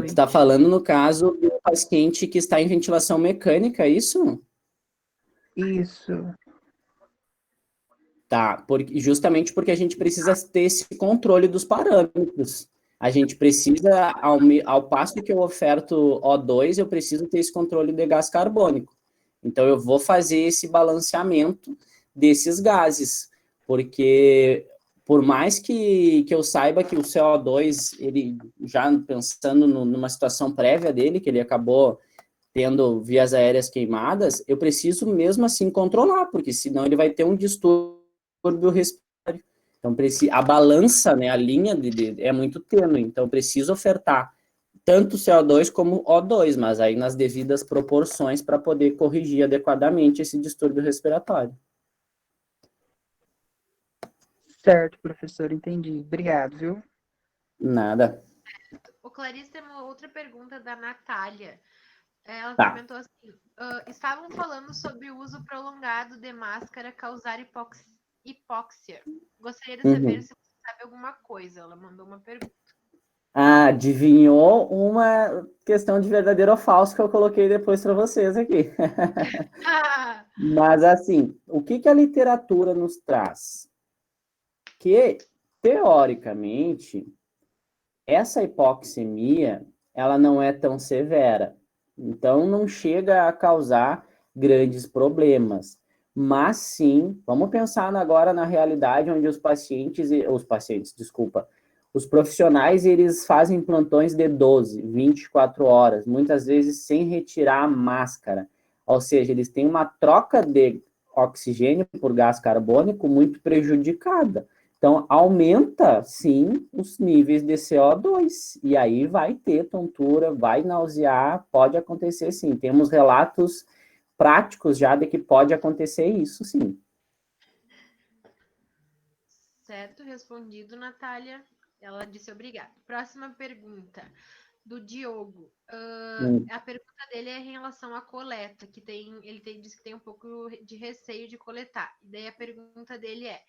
Tu tá falando no caso do paciente que está em ventilação mecânica, é isso? Isso. Tá, justamente porque a gente precisa ter esse controle dos parâmetros. A gente precisa, ao passo que eu oferto O2, eu preciso ter esse controle de gás carbônico. Então, eu vou fazer esse balanceamento desses gases, porque por mais que eu saiba que o CO2, ele já pensando numa situação prévia dele, que ele acabou tendo vias aéreas queimadas, eu preciso mesmo assim controlar, porque senão ele vai ter um distúrbio respiratório. Então, a balança, né, a linha é muito tênue, então preciso ofertar tanto CO2 como O2, mas aí nas devidas proporções para poder corrigir adequadamente esse distúrbio respiratório. Certo, professor, entendi. Obrigado, viu? Nada. O Clarice tem uma outra pergunta da Natália. Ela comentou assim, estavam falando sobre o uso prolongado de máscara causar hipóxia. Gostaria de saber se você sabe alguma coisa. Ela mandou uma pergunta. Adivinhou uma questão de verdadeiro ou falso que eu coloquei depois para vocês aqui. Mas, assim, o que a literatura nos traz? Que, teoricamente, essa hipoxemia, ela não é tão severa. Então, não chega a causar grandes problemas. Mas, sim, vamos pensar agora na realidade onde Os profissionais, eles fazem plantões de 12, 24 horas, muitas vezes sem retirar a máscara. Ou seja, eles têm uma troca de oxigênio por gás carbônico muito prejudicada. Então, aumenta, sim, os níveis de CO2. E aí vai ter tontura, vai nausear, pode acontecer, sim. Temos relatos práticos já de que pode acontecer isso, sim. Certo, respondido, Natália. Ela disse obrigada. Próxima pergunta, do Diogo. A pergunta dele é em relação à coleta, que diz que tem um pouco de receio de coletar. E daí a pergunta dele é: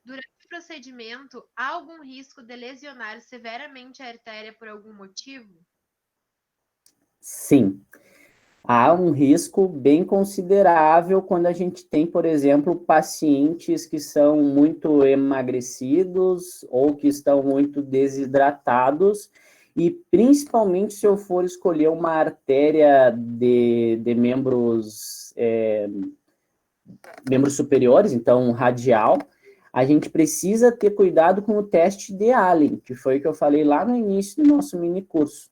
durante o procedimento, há algum risco de lesionar severamente a artéria por algum motivo? Sim. Há um risco bem considerável quando a gente tem, por exemplo, pacientes que são muito emagrecidos ou que estão muito desidratados, e principalmente se eu for escolher uma artéria de membros superiores, então radial, a gente precisa ter cuidado com o teste de Allen, que foi o que eu falei lá no início do nosso mini curso.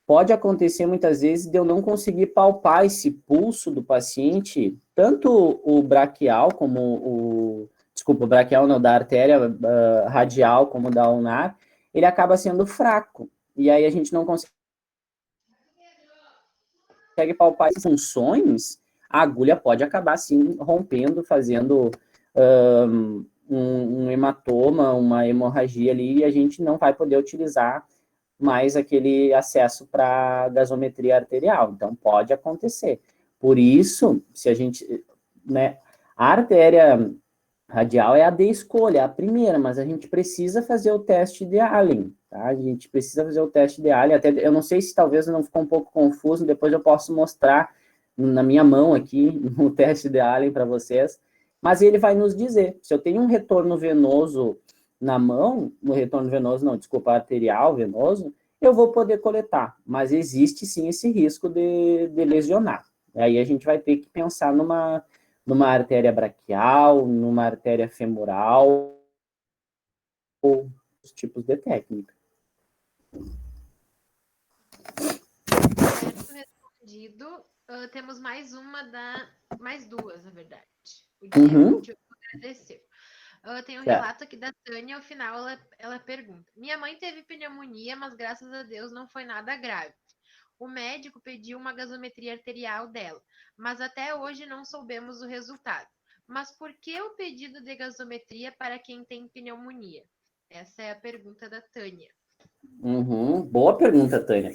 Pode acontecer muitas vezes de eu não conseguir palpar esse pulso do paciente, tanto o braquial como o braquial não, da artéria radial como da ulnar, ele acaba sendo fraco. E aí a gente não consegue palpar as funções, a agulha pode acabar, sim, rompendo, fazendo um hematoma, uma hemorragia ali, e a gente não vai poder utilizar mais aquele acesso para gasometria arterial. Então, pode acontecer. Por isso, se a gente, né, a artéria radial é a de escolha, a primeira, mas a gente precisa fazer o teste de Allen, tá? A gente precisa fazer o teste de Allen, até, eu não sei se talvez não ficou um pouco confuso, depois eu posso mostrar na minha mão aqui, o teste de Allen para vocês, mas ele vai nos dizer, se eu tenho um retorno venoso na mão, no retorno venoso, não, desculpa, arterial venoso, eu vou poder coletar, mas existe sim esse risco de lesionar. Aí a gente vai ter que pensar numa artéria braquial, numa artéria femoral, ou os tipos de técnica. Certo, respondido. Temos mais duas, na verdade. O Diogo agradeceu. Tem um relato aqui da Tânia, ao final ela pergunta: minha mãe teve pneumonia, mas graças a Deus não foi nada grave. O médico pediu uma gasometria arterial dela, mas até hoje não soubemos o resultado. Mas por que o pedido de gasometria para quem tem pneumonia? Essa é a pergunta da Tânia. Boa pergunta, Tânia.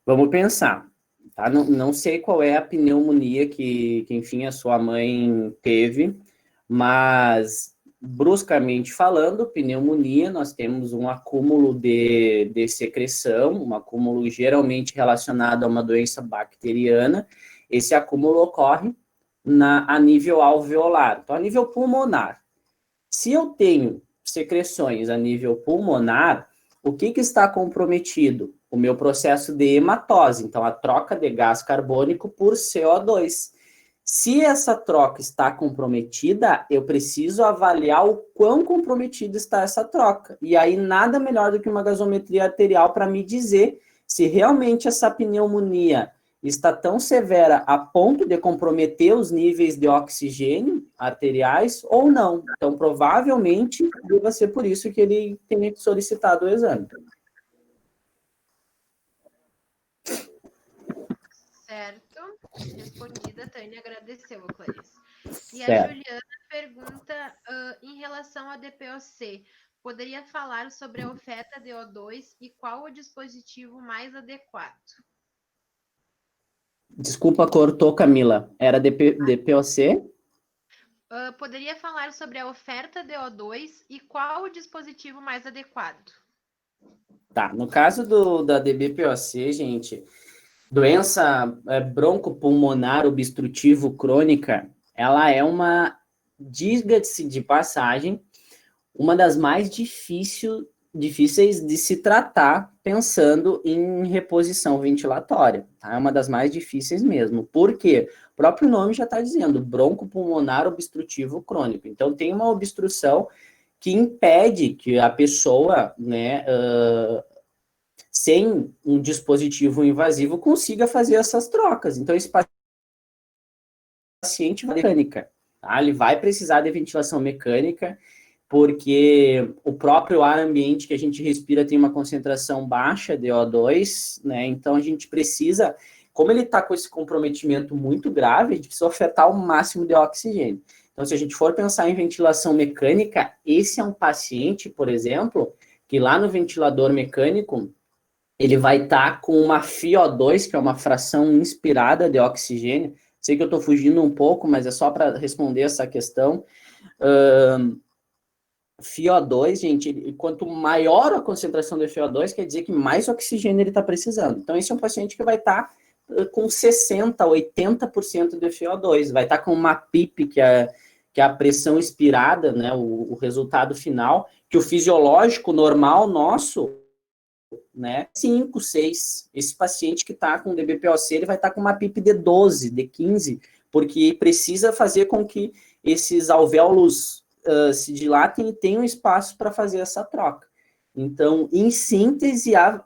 Vamos pensar. Tá? Não sei qual é a pneumonia que, enfim, a sua mãe teve, mas bruscamente falando, pneumonia, nós temos um acúmulo de secreção, um acúmulo geralmente relacionado a uma doença bacteriana. Esse acúmulo ocorre a nível alveolar, então a nível pulmonar. Se eu tenho secreções a nível pulmonar, o que está comprometido? O meu processo de hematose, então a troca de gás carbônico por CO2. Se essa troca está comprometida, eu preciso avaliar o quão comprometida está essa troca. E aí, nada melhor do que uma gasometria arterial para me dizer se realmente essa pneumonia está tão severa a ponto de comprometer os níveis de oxigênio arteriais ou não. Então, provavelmente, deva ser por isso que ele tenha solicitado o exame. Certo. Respondida, a Tânia agradeceu, Clarice. E a Juliana pergunta em relação à DPOC. Poderia falar sobre a oferta de O2 e qual o dispositivo mais adequado? Desculpa, cortou, Camila. Era DPOC? Poderia falar sobre a oferta de O2 e qual o dispositivo mais adequado? Tá, no caso da DBPOC, gente, doença broncopulmonar obstrutivo crônica, ela é uma, diga-se de passagem, uma das mais difíceis de se tratar pensando em reposição ventilatória. Tá? É uma das mais difíceis mesmo. Por quê? O próprio nome já está dizendo, broncopulmonar obstrutivo crônico. Então, tem uma obstrução que impede que a pessoa, né, sem um dispositivo invasivo, consiga fazer essas trocas. Então, esse paciente mecânica, tá? Ele vai precisar de ventilação mecânica, porque o próprio ar ambiente que a gente respira tem uma concentração baixa de O2, né? Então, a gente precisa, como ele está com esse comprometimento muito grave, a gente precisa ofertar o máximo de oxigênio. Então, se a gente for pensar em ventilação mecânica, esse é um paciente, por exemplo, que lá no ventilador mecânico, ele vai estar com uma FiO2, que é uma fração inspirada de oxigênio. Sei que eu estou fugindo um pouco, mas é só para responder essa questão. FiO2, gente, quanto maior a concentração de FiO2, quer dizer que mais oxigênio ele está precisando. Então, esse é um paciente que vai estar com 60%, 80% de FiO2, vai estar com uma PIP, que é a pressão expirada, né, o resultado final, que o fisiológico normal nosso, né, 5, 6. Esse paciente que está com DBPOC, ele vai estar com uma PIP de 12, de 15, porque precisa fazer com que esses alvéolos se dilatem e tenham espaço para fazer essa troca. Então, em síntese, a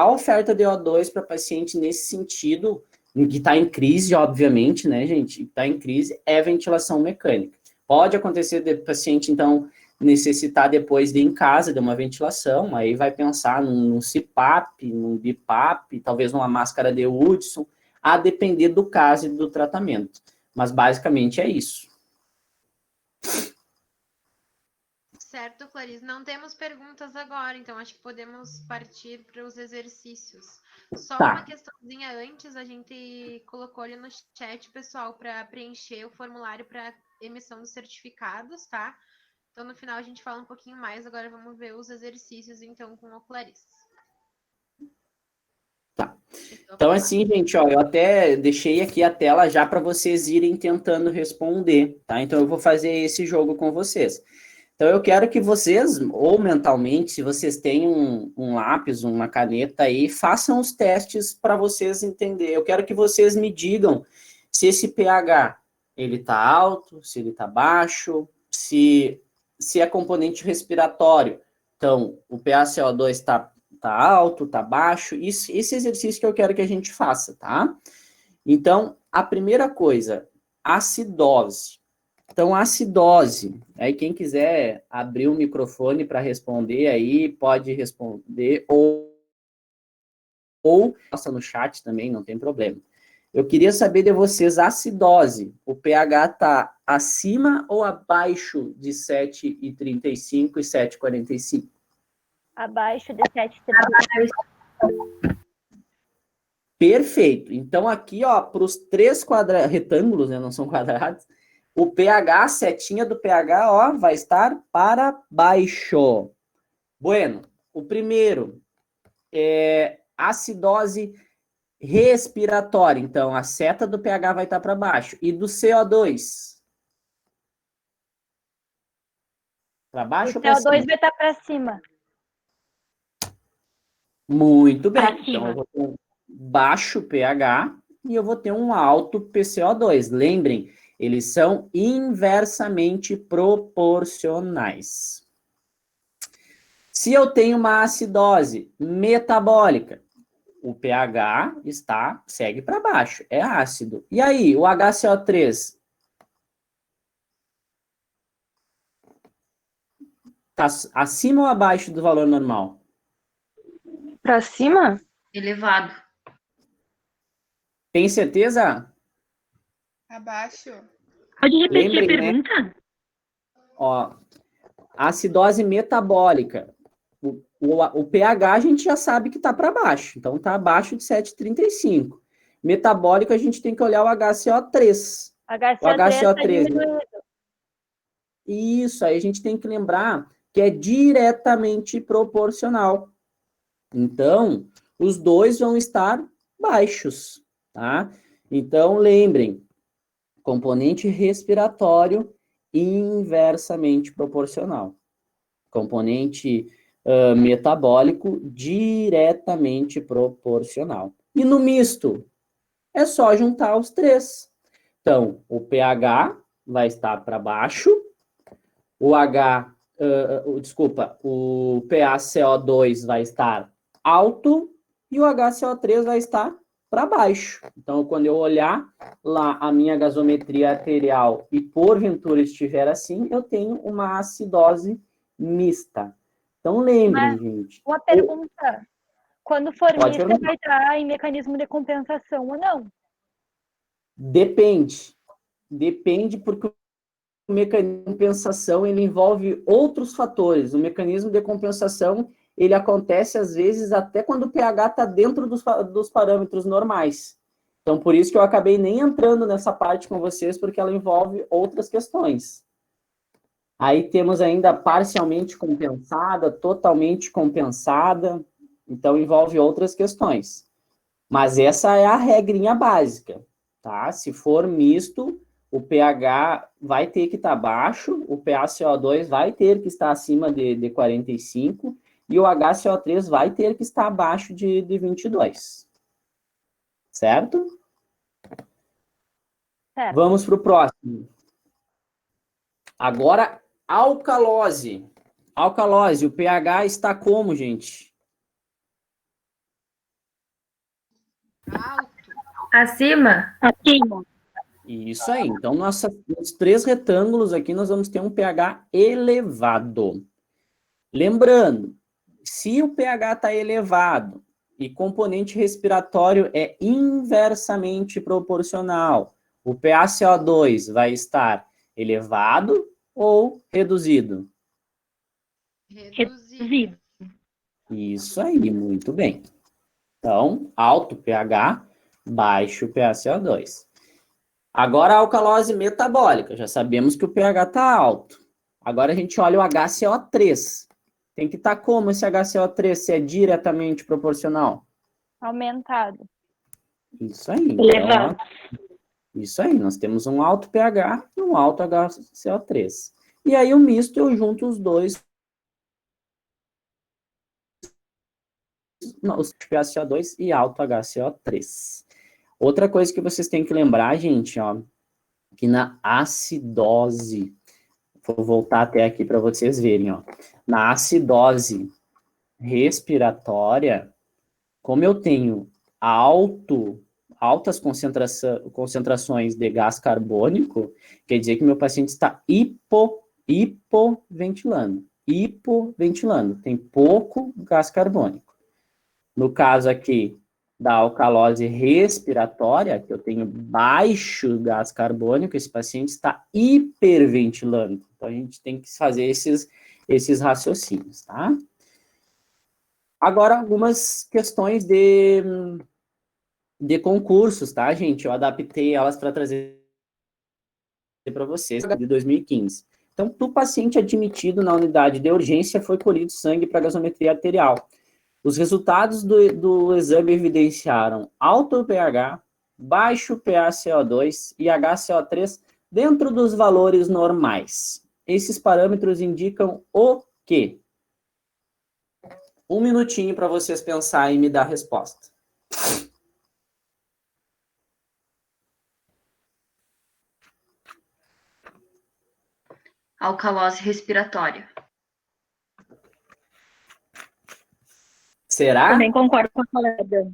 oferta de O2 para paciente nesse sentido, que está em crise, obviamente, né, gente, está em crise, é ventilação mecânica. Pode acontecer de paciente, então, necessitar depois de em casa de uma ventilação, aí vai pensar num CPAP, num BiPAP, talvez numa máscara de Hudson, a depender do caso e do tratamento. Mas, basicamente, é isso. Certo, Clarice. Não temos perguntas agora, então acho que podemos partir para os exercícios. Só uma questãozinha antes, a gente colocou ali no chat, pessoal, para preencher o formulário para emissão dos certificados, tá? Então, no final, a gente fala um pouquinho mais. Agora, vamos ver os exercícios, então, com o Clarice. Tá. Então, assim, gente, ó, eu até deixei aqui a tela já para vocês irem tentando responder, tá? Então, eu vou fazer esse jogo com vocês. Então, eu quero que vocês, ou mentalmente, se vocês têm um lápis, uma caneta aí, façam os testes para vocês entenderem. Eu quero que vocês me digam se esse pH, ele está alto, se ele está baixo, se é componente respiratório. Então, o PaCO2 está alto, está baixo. Esse exercício que eu quero que a gente faça, tá? Então, a primeira coisa, acidose. Então, acidose, aí quem quiser abrir o microfone para responder aí, pode responder, ou posta no chat também, não tem problema. Eu queria saber de vocês, acidose, o pH está acima ou abaixo de 7,35 e 7,45? Abaixo de 7,35. Perfeito. Então, aqui, ó, para os 3 retângulos, né, não são quadrados, o pH, a setinha do pH, ó, vai estar para baixo. Bueno, o primeiro é acidose respiratória. Então, a seta do pH vai estar para baixo. E do CO2? Para baixo ou para cima? O CO2 vai estar para cima. Muito bem. Para cima. Então, eu vou ter um baixo pH e eu vou ter um alto PCO2. Lembrem, eles são inversamente proporcionais. Se eu tenho uma acidose metabólica, o pH segue para baixo, é ácido. E aí, o HCO3? Está acima ou abaixo do valor normal? Para cima? Elevado. Tem certeza? Abaixo. Pode repetir Lembrem, a pergunta? Né? Ó, acidose metabólica. O pH a gente já sabe que está para baixo, então está abaixo de 7,35. Metabólico a gente tem que olhar o HCO3. O HCO3. Né? Isso, aí a gente tem que lembrar que é diretamente proporcional. Então, os dois vão estar baixos, tá? Então, lembrem, componente respiratório inversamente proporcional. Componente metabólico diretamente proporcional. E no misto, é só juntar os 3. Então, o pH vai estar para baixo, o desculpa, o PaCO2 vai estar alto e o HCO3 vai estar para baixo. Então, quando eu olhar lá a minha gasometria arterial e porventura estiver assim, eu tenho uma acidose mista. Então, lembrem, gente. Uma pergunta. Quando for Pode mista, perguntar. vai estar em mecanismo de compensação ou não? Depende. Depende porque o mecanismo de compensação ele envolve outros fatores. O mecanismo de compensação ele acontece às vezes até quando o pH está dentro dos parâmetros normais. Então, por isso que eu acabei nem entrando nessa parte com vocês, porque ela envolve outras questões. Aí temos ainda parcialmente compensada, totalmente compensada, então envolve outras questões. Mas essa é a regrinha básica, tá? Se for misto, o pH vai ter que estar baixo, o PaCO2 vai ter que estar acima de 45 e o HCO3 vai ter que estar abaixo de 22. Certo? Certo. Vamos para o próximo. Agora, alcalose. Alcalose, o pH está como, gente? Acima? Acima. Isso aí. Então, nos 3 retângulos aqui, nós vamos ter um pH elevado. Lembrando, se o pH está elevado e componente respiratório é inversamente proporcional, o PaCO2 vai estar elevado ou reduzido? Reduzido. Isso aí, muito bem. Então, alto pH, baixo PaCO2. Agora a alcalose metabólica, já sabemos que o pH está alto. Agora a gente olha o HCO3. Tem que estar como esse HCO3 se é diretamente proporcional? Aumentado. Isso aí. Elevado. Então, isso aí, nós temos um alto pH e um alto HCO3. E aí o misto eu junto os dois, os PaCO2 e alto HCO3. Outra coisa que vocês têm que lembrar, gente, ó, que na acidose, vou voltar até aqui para vocês verem, ó, na acidose respiratória, como eu tenho altas concentrações de gás carbônico, quer dizer que meu paciente está hipoventilando, tem pouco gás carbônico. No caso aqui da alcalose respiratória, que eu tenho baixo gás carbônico, esse paciente está hiperventilando. Então, a gente tem que fazer esses raciocínios, tá? Agora, algumas questões de concursos, tá, gente? Eu adaptei elas para trazer para vocês, de 2015. Então, do paciente admitido na unidade de urgência, foi colhido sangue para gasometria arterial. Os resultados do exame evidenciaram alto pH, baixo PaCO2 e HCO3 dentro dos valores normais. Esses parâmetros indicam o quê? 1 minutinho para vocês pensarem e me dar a resposta. Alcalose respiratória. Será? Também concordo com a colega.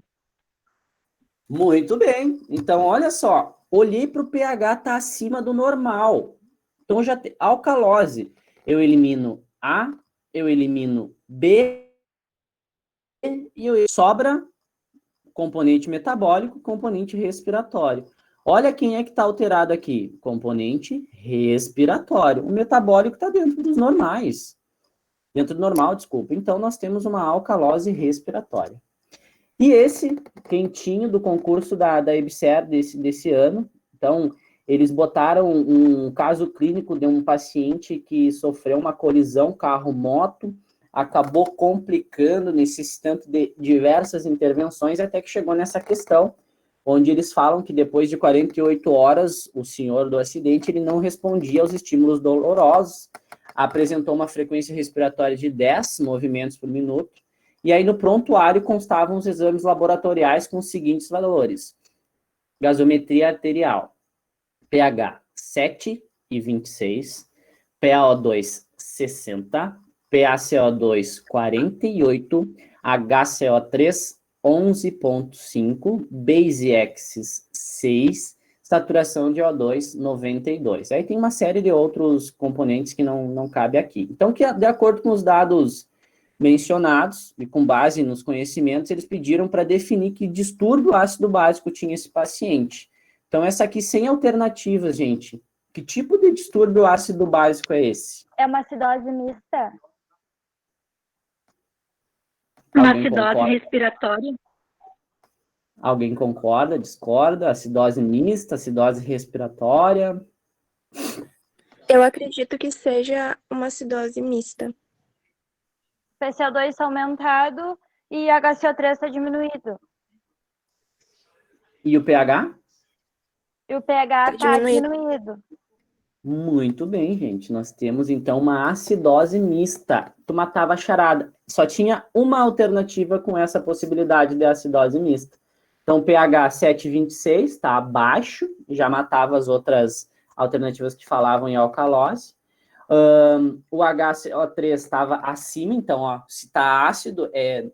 Muito bem. Então, olha só. Olhei para o pH, está acima do normal. Então, já tem alcalose. Eu elimino A, eu elimino B, e sobra componente metabólico, componente respiratório. Olha quem é que está alterado aqui. Componente respiratório. O metabólico está dentro dos normais. Dentro do normal, desculpa. Então, nós temos uma alcalose respiratória. E esse quentinho do concurso da EBSER desse ano. Então, eles botaram um caso clínico de um paciente que sofreu uma colisão carro-moto, acabou complicando, necessitando de diversas intervenções, até que chegou nessa questão, onde eles falam que depois de 48 horas, o senhor do acidente, ele não respondia aos estímulos dolorosos, apresentou uma frequência respiratória de 10 movimentos por minuto, e aí no prontuário constavam os exames laboratoriais com os seguintes valores: gasometria arterial, pH 7,26, PaO2 60, PaCO2 48, HCO3 11,5, BaseX 6, saturação de O2 92. Aí tem uma série de outros componentes que não cabe aqui. Então, de acordo com os dados mencionados e com base nos conhecimentos, eles pediram para definir que distúrbio ácido básico tinha esse paciente. Então, essa aqui sem alternativas, gente. Que tipo de distúrbio ácido básico é esse? É uma acidose mista. Uma Alguém acidose concorda? respiratória. Alguém concorda, discorda? Acidose mista, acidose respiratória? Eu acredito que seja uma acidose mista. PCO2 está aumentado e HCO3 está diminuído. E o pH? E o pH está diminuído. Muito bem, gente. Nós temos, então, uma acidose mista. Tu matava a charada. Só tinha uma alternativa com essa possibilidade de acidose mista. Então, pH 7,26 está abaixo, já matava as outras alternativas que falavam em alcalose. O HCO3 estava acima, então, ó, se está ácido, é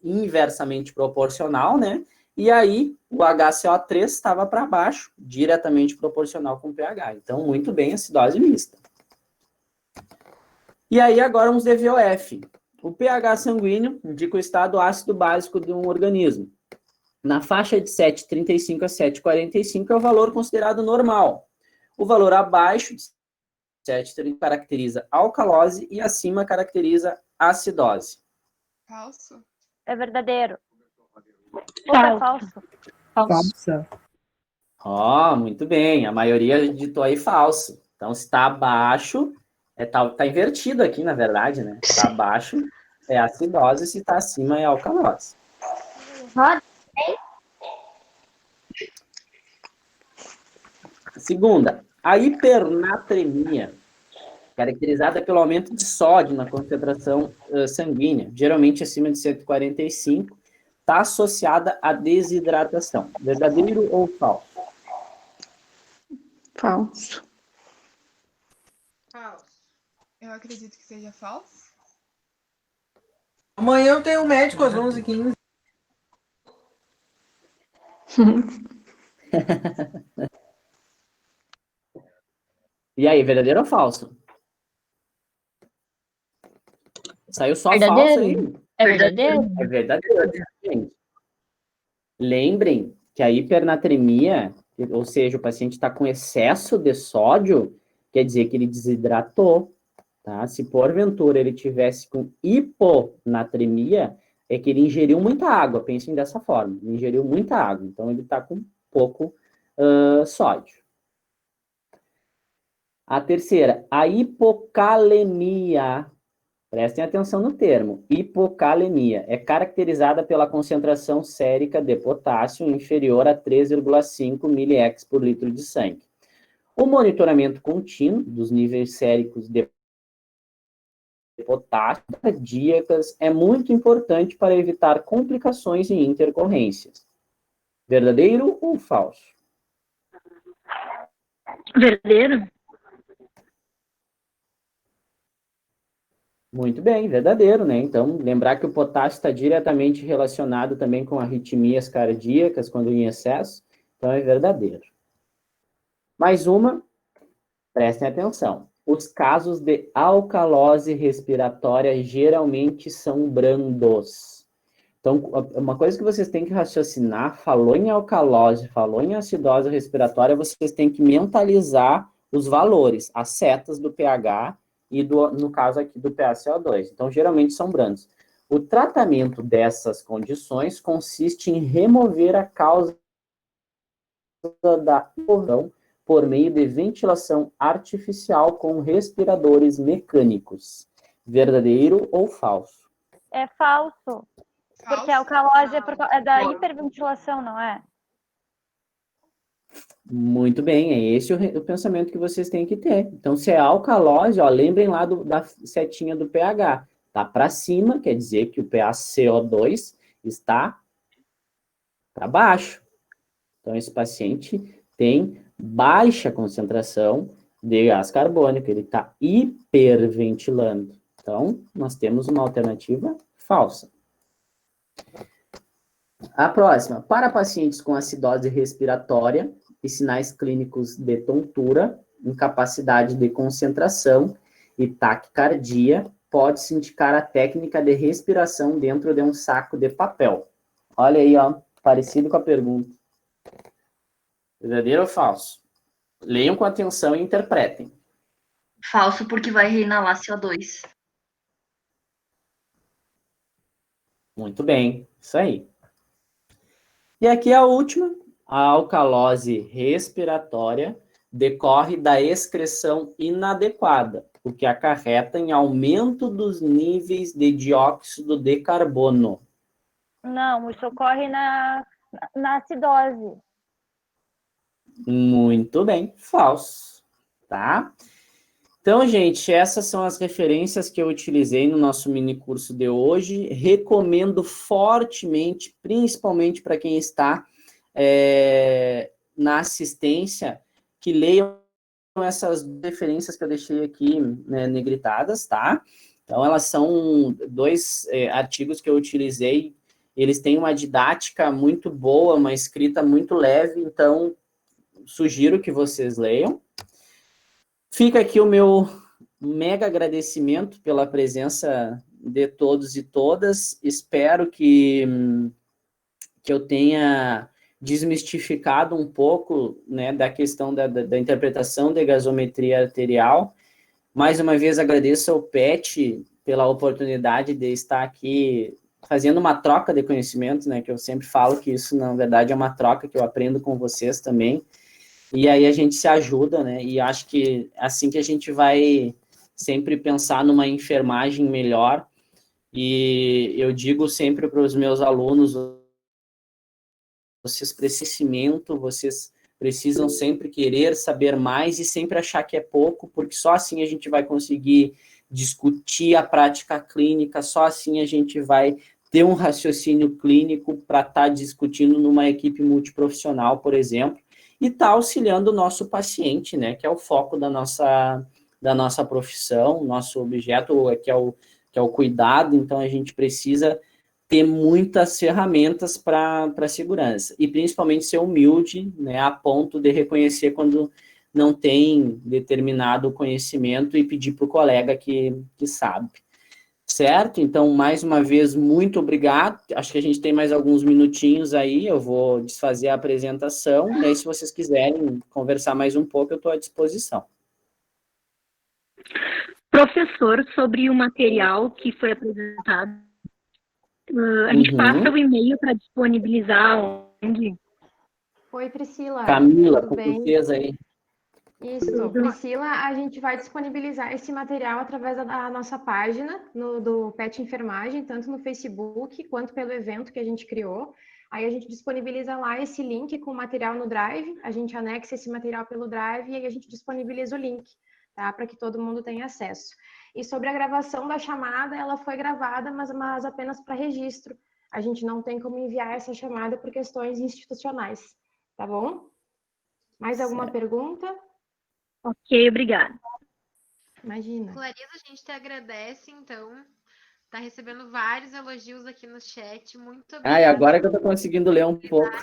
inversamente proporcional, né? E aí, o HCO3 estava para baixo, diretamente proporcional com o pH. Então, muito bem, acidose mista. E aí, agora, uns DVOF. O pH sanguíneo indica o estado ácido básico de um organismo. Na faixa de 7,35 a 7,45 é o valor considerado normal. O valor abaixo de 7,30 caracteriza alcalose e acima caracteriza acidose. Falso. É verdadeiro. Falso. É falso. Falsa. Ó, muito bem. A maioria ditou aí falso. Então, se está abaixo, tá invertido aqui, na verdade, né? Se está abaixo é acidose, se está acima é alcalose. Segunda, a hipernatremia, caracterizada pelo aumento de sódio na concentração sanguínea, geralmente acima de 145, está associada à desidratação. Verdadeiro ou falso? Falso. Falso. Eu acredito que seja falso. Amanhã eu tenho um médico às 11h15. E aí, verdadeiro ou falso? Saiu só Verdadeiro. falso aí? É verdadeiro? É verdadeiro, gente. Lembrem que a hipernatremia, ou seja, o paciente está com excesso de sódio, quer dizer que ele desidratou, tá? Se porventura ele tivesse com hiponatremia, é que ele ingeriu muita água, pensem dessa forma, ele ingeriu muita água, então ele está com pouco sódio. A terceira, a hipocalemia. Prestem atenção no termo. Hipocalemia é caracterizada pela concentração sérica de potássio inferior a 3,5 mEq por litro de sangue. O monitoramento contínuo dos níveis séricos de potássio cardíacas é muito importante para evitar complicações e intercorrências. Verdadeiro ou falso? Verdadeiro? Muito bem, verdadeiro, né? Então, lembrar que o potássio está diretamente relacionado também com arritmias cardíacas quando em excesso, então é verdadeiro. Mais uma, prestem atenção. Os casos de alcalose respiratória geralmente são brandos. Então, uma coisa que vocês têm que raciocinar, falou em alcalose, falou em acidose respiratória, vocês têm que mentalizar os valores, as setas do pH e, no caso aqui, do PaCO2. Então, geralmente são brandos. O tratamento dessas condições consiste em remover a causa da pulmão por meio de ventilação artificial com respiradores mecânicos. Verdadeiro ou falso? É falso. Porque a alcalose é da hiperventilação, não é? Muito bem, é esse o pensamento que vocês têm que ter. Então, se é alcalose, ó, lembrem lá da setinha do pH. Tá para cima, quer dizer que o PaCO2 está para baixo. Então, esse paciente tem baixa concentração de gás carbônico, ele está hiperventilando. Então, nós temos uma alternativa falsa. A próxima, para pacientes com acidose respiratória e sinais clínicos de tontura, incapacidade de concentração e taquicardia, pode-se indicar a técnica de respiração dentro de um saco de papel. Olha aí, ó, parecido com a pergunta. Verdadeiro ou falso? Leiam com atenção e interpretem. Falso, porque vai reinalar CO2. Muito bem, isso aí. E aqui a última, a alcalose respiratória decorre da excreção inadequada, o que acarreta em aumento dos níveis de dióxido de carbono. Não, isso ocorre na acidose. Muito bem, falso, tá? Então, gente, essas são as referências que eu utilizei no nosso mini curso de hoje. Recomendo fortemente, principalmente para quem está na assistência, que leiam essas referências que eu deixei aqui, né, negritadas, tá? Então, elas são 2 artigos que eu utilizei. Eles têm uma didática muito boa, uma escrita muito leve, então sugiro que vocês leiam. Fica aqui o meu mega agradecimento pela presença de todos e todas. Espero que eu tenha desmistificado um pouco, né, da questão da interpretação de gasometria arterial. Mais uma vez agradeço ao PET pela oportunidade de estar aqui fazendo uma troca de conhecimento, né, que eu sempre falo que isso, na verdade, é uma troca que eu aprendo com vocês também. E aí a gente se ajuda, né? E acho que assim que a gente vai sempre pensar numa enfermagem melhor. E eu digo sempre para os meus alunos, vocês precisam, vocês precisam sempre querer saber mais e sempre achar que é pouco, porque só assim a gente vai conseguir discutir a prática clínica, só assim a gente vai ter um raciocínio clínico para estar discutindo numa equipe multiprofissional, por exemplo, e está auxiliando o nosso paciente, né, que é o foco da nossa profissão, nosso objeto que é o cuidado. Então a gente precisa ter muitas ferramentas para a segurança, e principalmente ser humilde, né, a ponto de reconhecer quando não tem determinado conhecimento e pedir para o colega que sabe. Certo? Então, mais uma vez, muito obrigado. Acho que a gente tem mais alguns minutinhos aí, eu vou desfazer a apresentação, e aí, se vocês quiserem conversar mais um pouco, eu estou à disposição. Professor, sobre o material que foi apresentado, a gente passa o e-mail para disponibilizar onde? Oi, Priscila. Camila, tudo com bem? vocês aí. Isso, Priscila, a gente vai disponibilizar esse material através da nossa página do PET Enfermagem, tanto no Facebook quanto pelo evento que a gente criou. Aí a gente disponibiliza lá esse link com o material no Drive, a gente anexa esse material pelo Drive e aí a gente disponibiliza o link, tá? Para que todo mundo tenha acesso. E sobre a gravação da chamada, ela foi gravada, mas apenas para registro. A gente não tem como enviar essa chamada por questões institucionais, tá bom? Mais alguma pergunta? Ok, obrigada. Imagina. Clarisa, a gente te agradece, então. Tá recebendo vários elogios aqui no chat. Muito obrigada. E agora que eu tô conseguindo ler um pouco.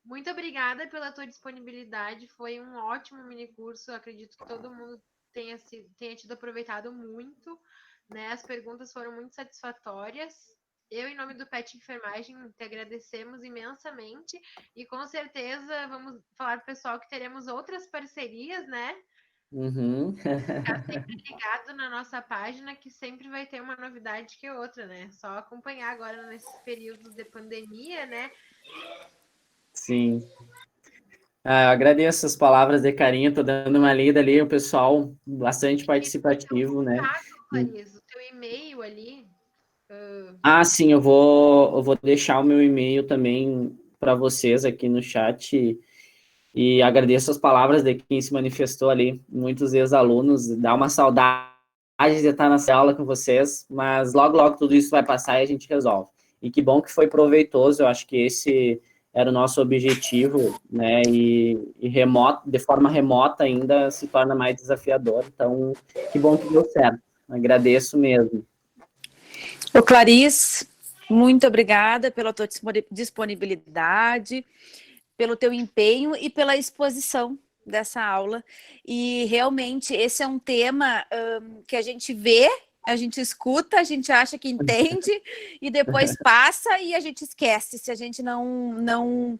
Muito obrigada pela tua disponibilidade. Foi um ótimo mini curso. Acredito que todo mundo tenha tido aproveitado muito, né? As perguntas foram muito satisfatórias. Eu, em nome do PET Enfermagem, te agradecemos imensamente e com certeza vamos falar para o pessoal que teremos outras parcerias, né? Uhum. Ficar sempre ligado na nossa página, que sempre vai ter uma novidade que outra, né? Só acompanhar agora nesses períodos de pandemia, né? Sim. Eu agradeço as palavras de carinho, estou dando uma lida ali, o pessoal bastante participativo, né? Clarisa, o teu e-mail ali. Sim, eu vou deixar o meu e-mail também para vocês aqui no chat e agradeço as palavras de quem se manifestou ali, muitos ex-alunos, dá uma saudade de estar na aula com vocês, mas logo tudo isso vai passar e a gente resolve. E que bom que foi proveitoso, eu acho que esse era o nosso objetivo, né, e remoto, de forma remota ainda se torna mais desafiador. Então, que bom que deu certo. Agradeço mesmo. Ô, Clarice, muito obrigada pela tua disponibilidade, pelo teu empenho e pela exposição dessa aula. E realmente esse é um tema que a gente vê, a gente escuta, a gente acha que entende e depois passa e a gente esquece se a gente não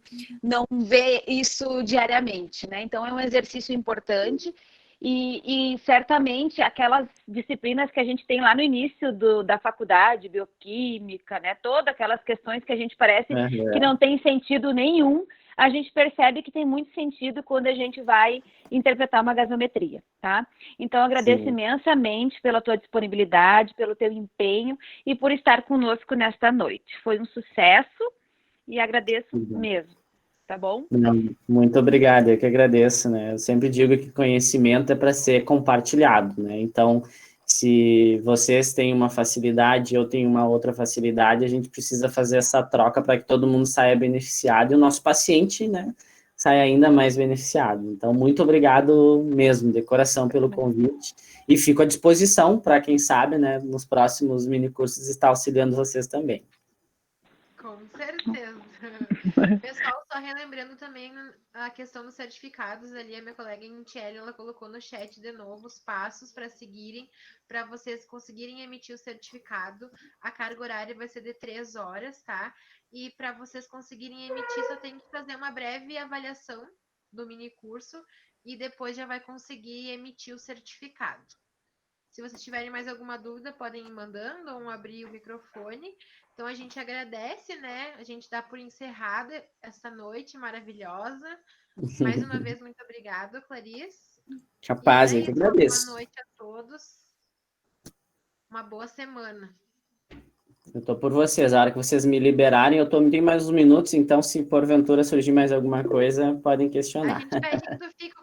vê isso diariamente, né? Então é um exercício importante e certamente aquelas disciplinas que a gente tem lá no início da faculdade, bioquímica, né? Todas aquelas questões que a gente parece que não tem sentido nenhum, a gente percebe que tem muito sentido quando a gente vai interpretar uma gasometria, tá? Então, agradeço imensamente pela tua disponibilidade, pelo teu empenho e por estar conosco nesta noite. Foi um sucesso e agradeço mesmo, tá bom? Muito obrigado, eu que agradeço, né? Eu sempre digo que conhecimento é para ser compartilhado, né? Então, se vocês têm uma facilidade, eu tenho uma outra facilidade, a gente precisa fazer essa troca para que todo mundo saia beneficiado e o nosso paciente, né, saia ainda mais beneficiado. Então, muito obrigado mesmo, de coração, pelo convite. E fico à disposição para quem sabe, né, nos próximos minicursos estar auxiliando vocês também. Com certeza. Pessoal, só relembrando também a questão dos certificados ali, a minha colega Intiele, ela colocou no chat de novo os passos para seguirem, para vocês conseguirem emitir o certificado. A carga horária vai ser de 3 horas, tá? E para vocês conseguirem emitir, só tem que fazer uma breve avaliação do mini curso e depois já vai conseguir emitir o certificado. Se vocês tiverem mais alguma dúvida, podem ir mandando ou abrir o microfone. Então, a gente agradece, né? A gente dá por encerrada essa noite maravilhosa. Mais uma vez, muito obrigada, Clarice. Capaz, eu que agradeço. Boa noite a todos. Uma boa semana. Eu estou por vocês. A hora que vocês me liberarem, tenho mais uns minutos, então, se porventura surgir mais alguma coisa, podem questionar. A gente pede que tu fique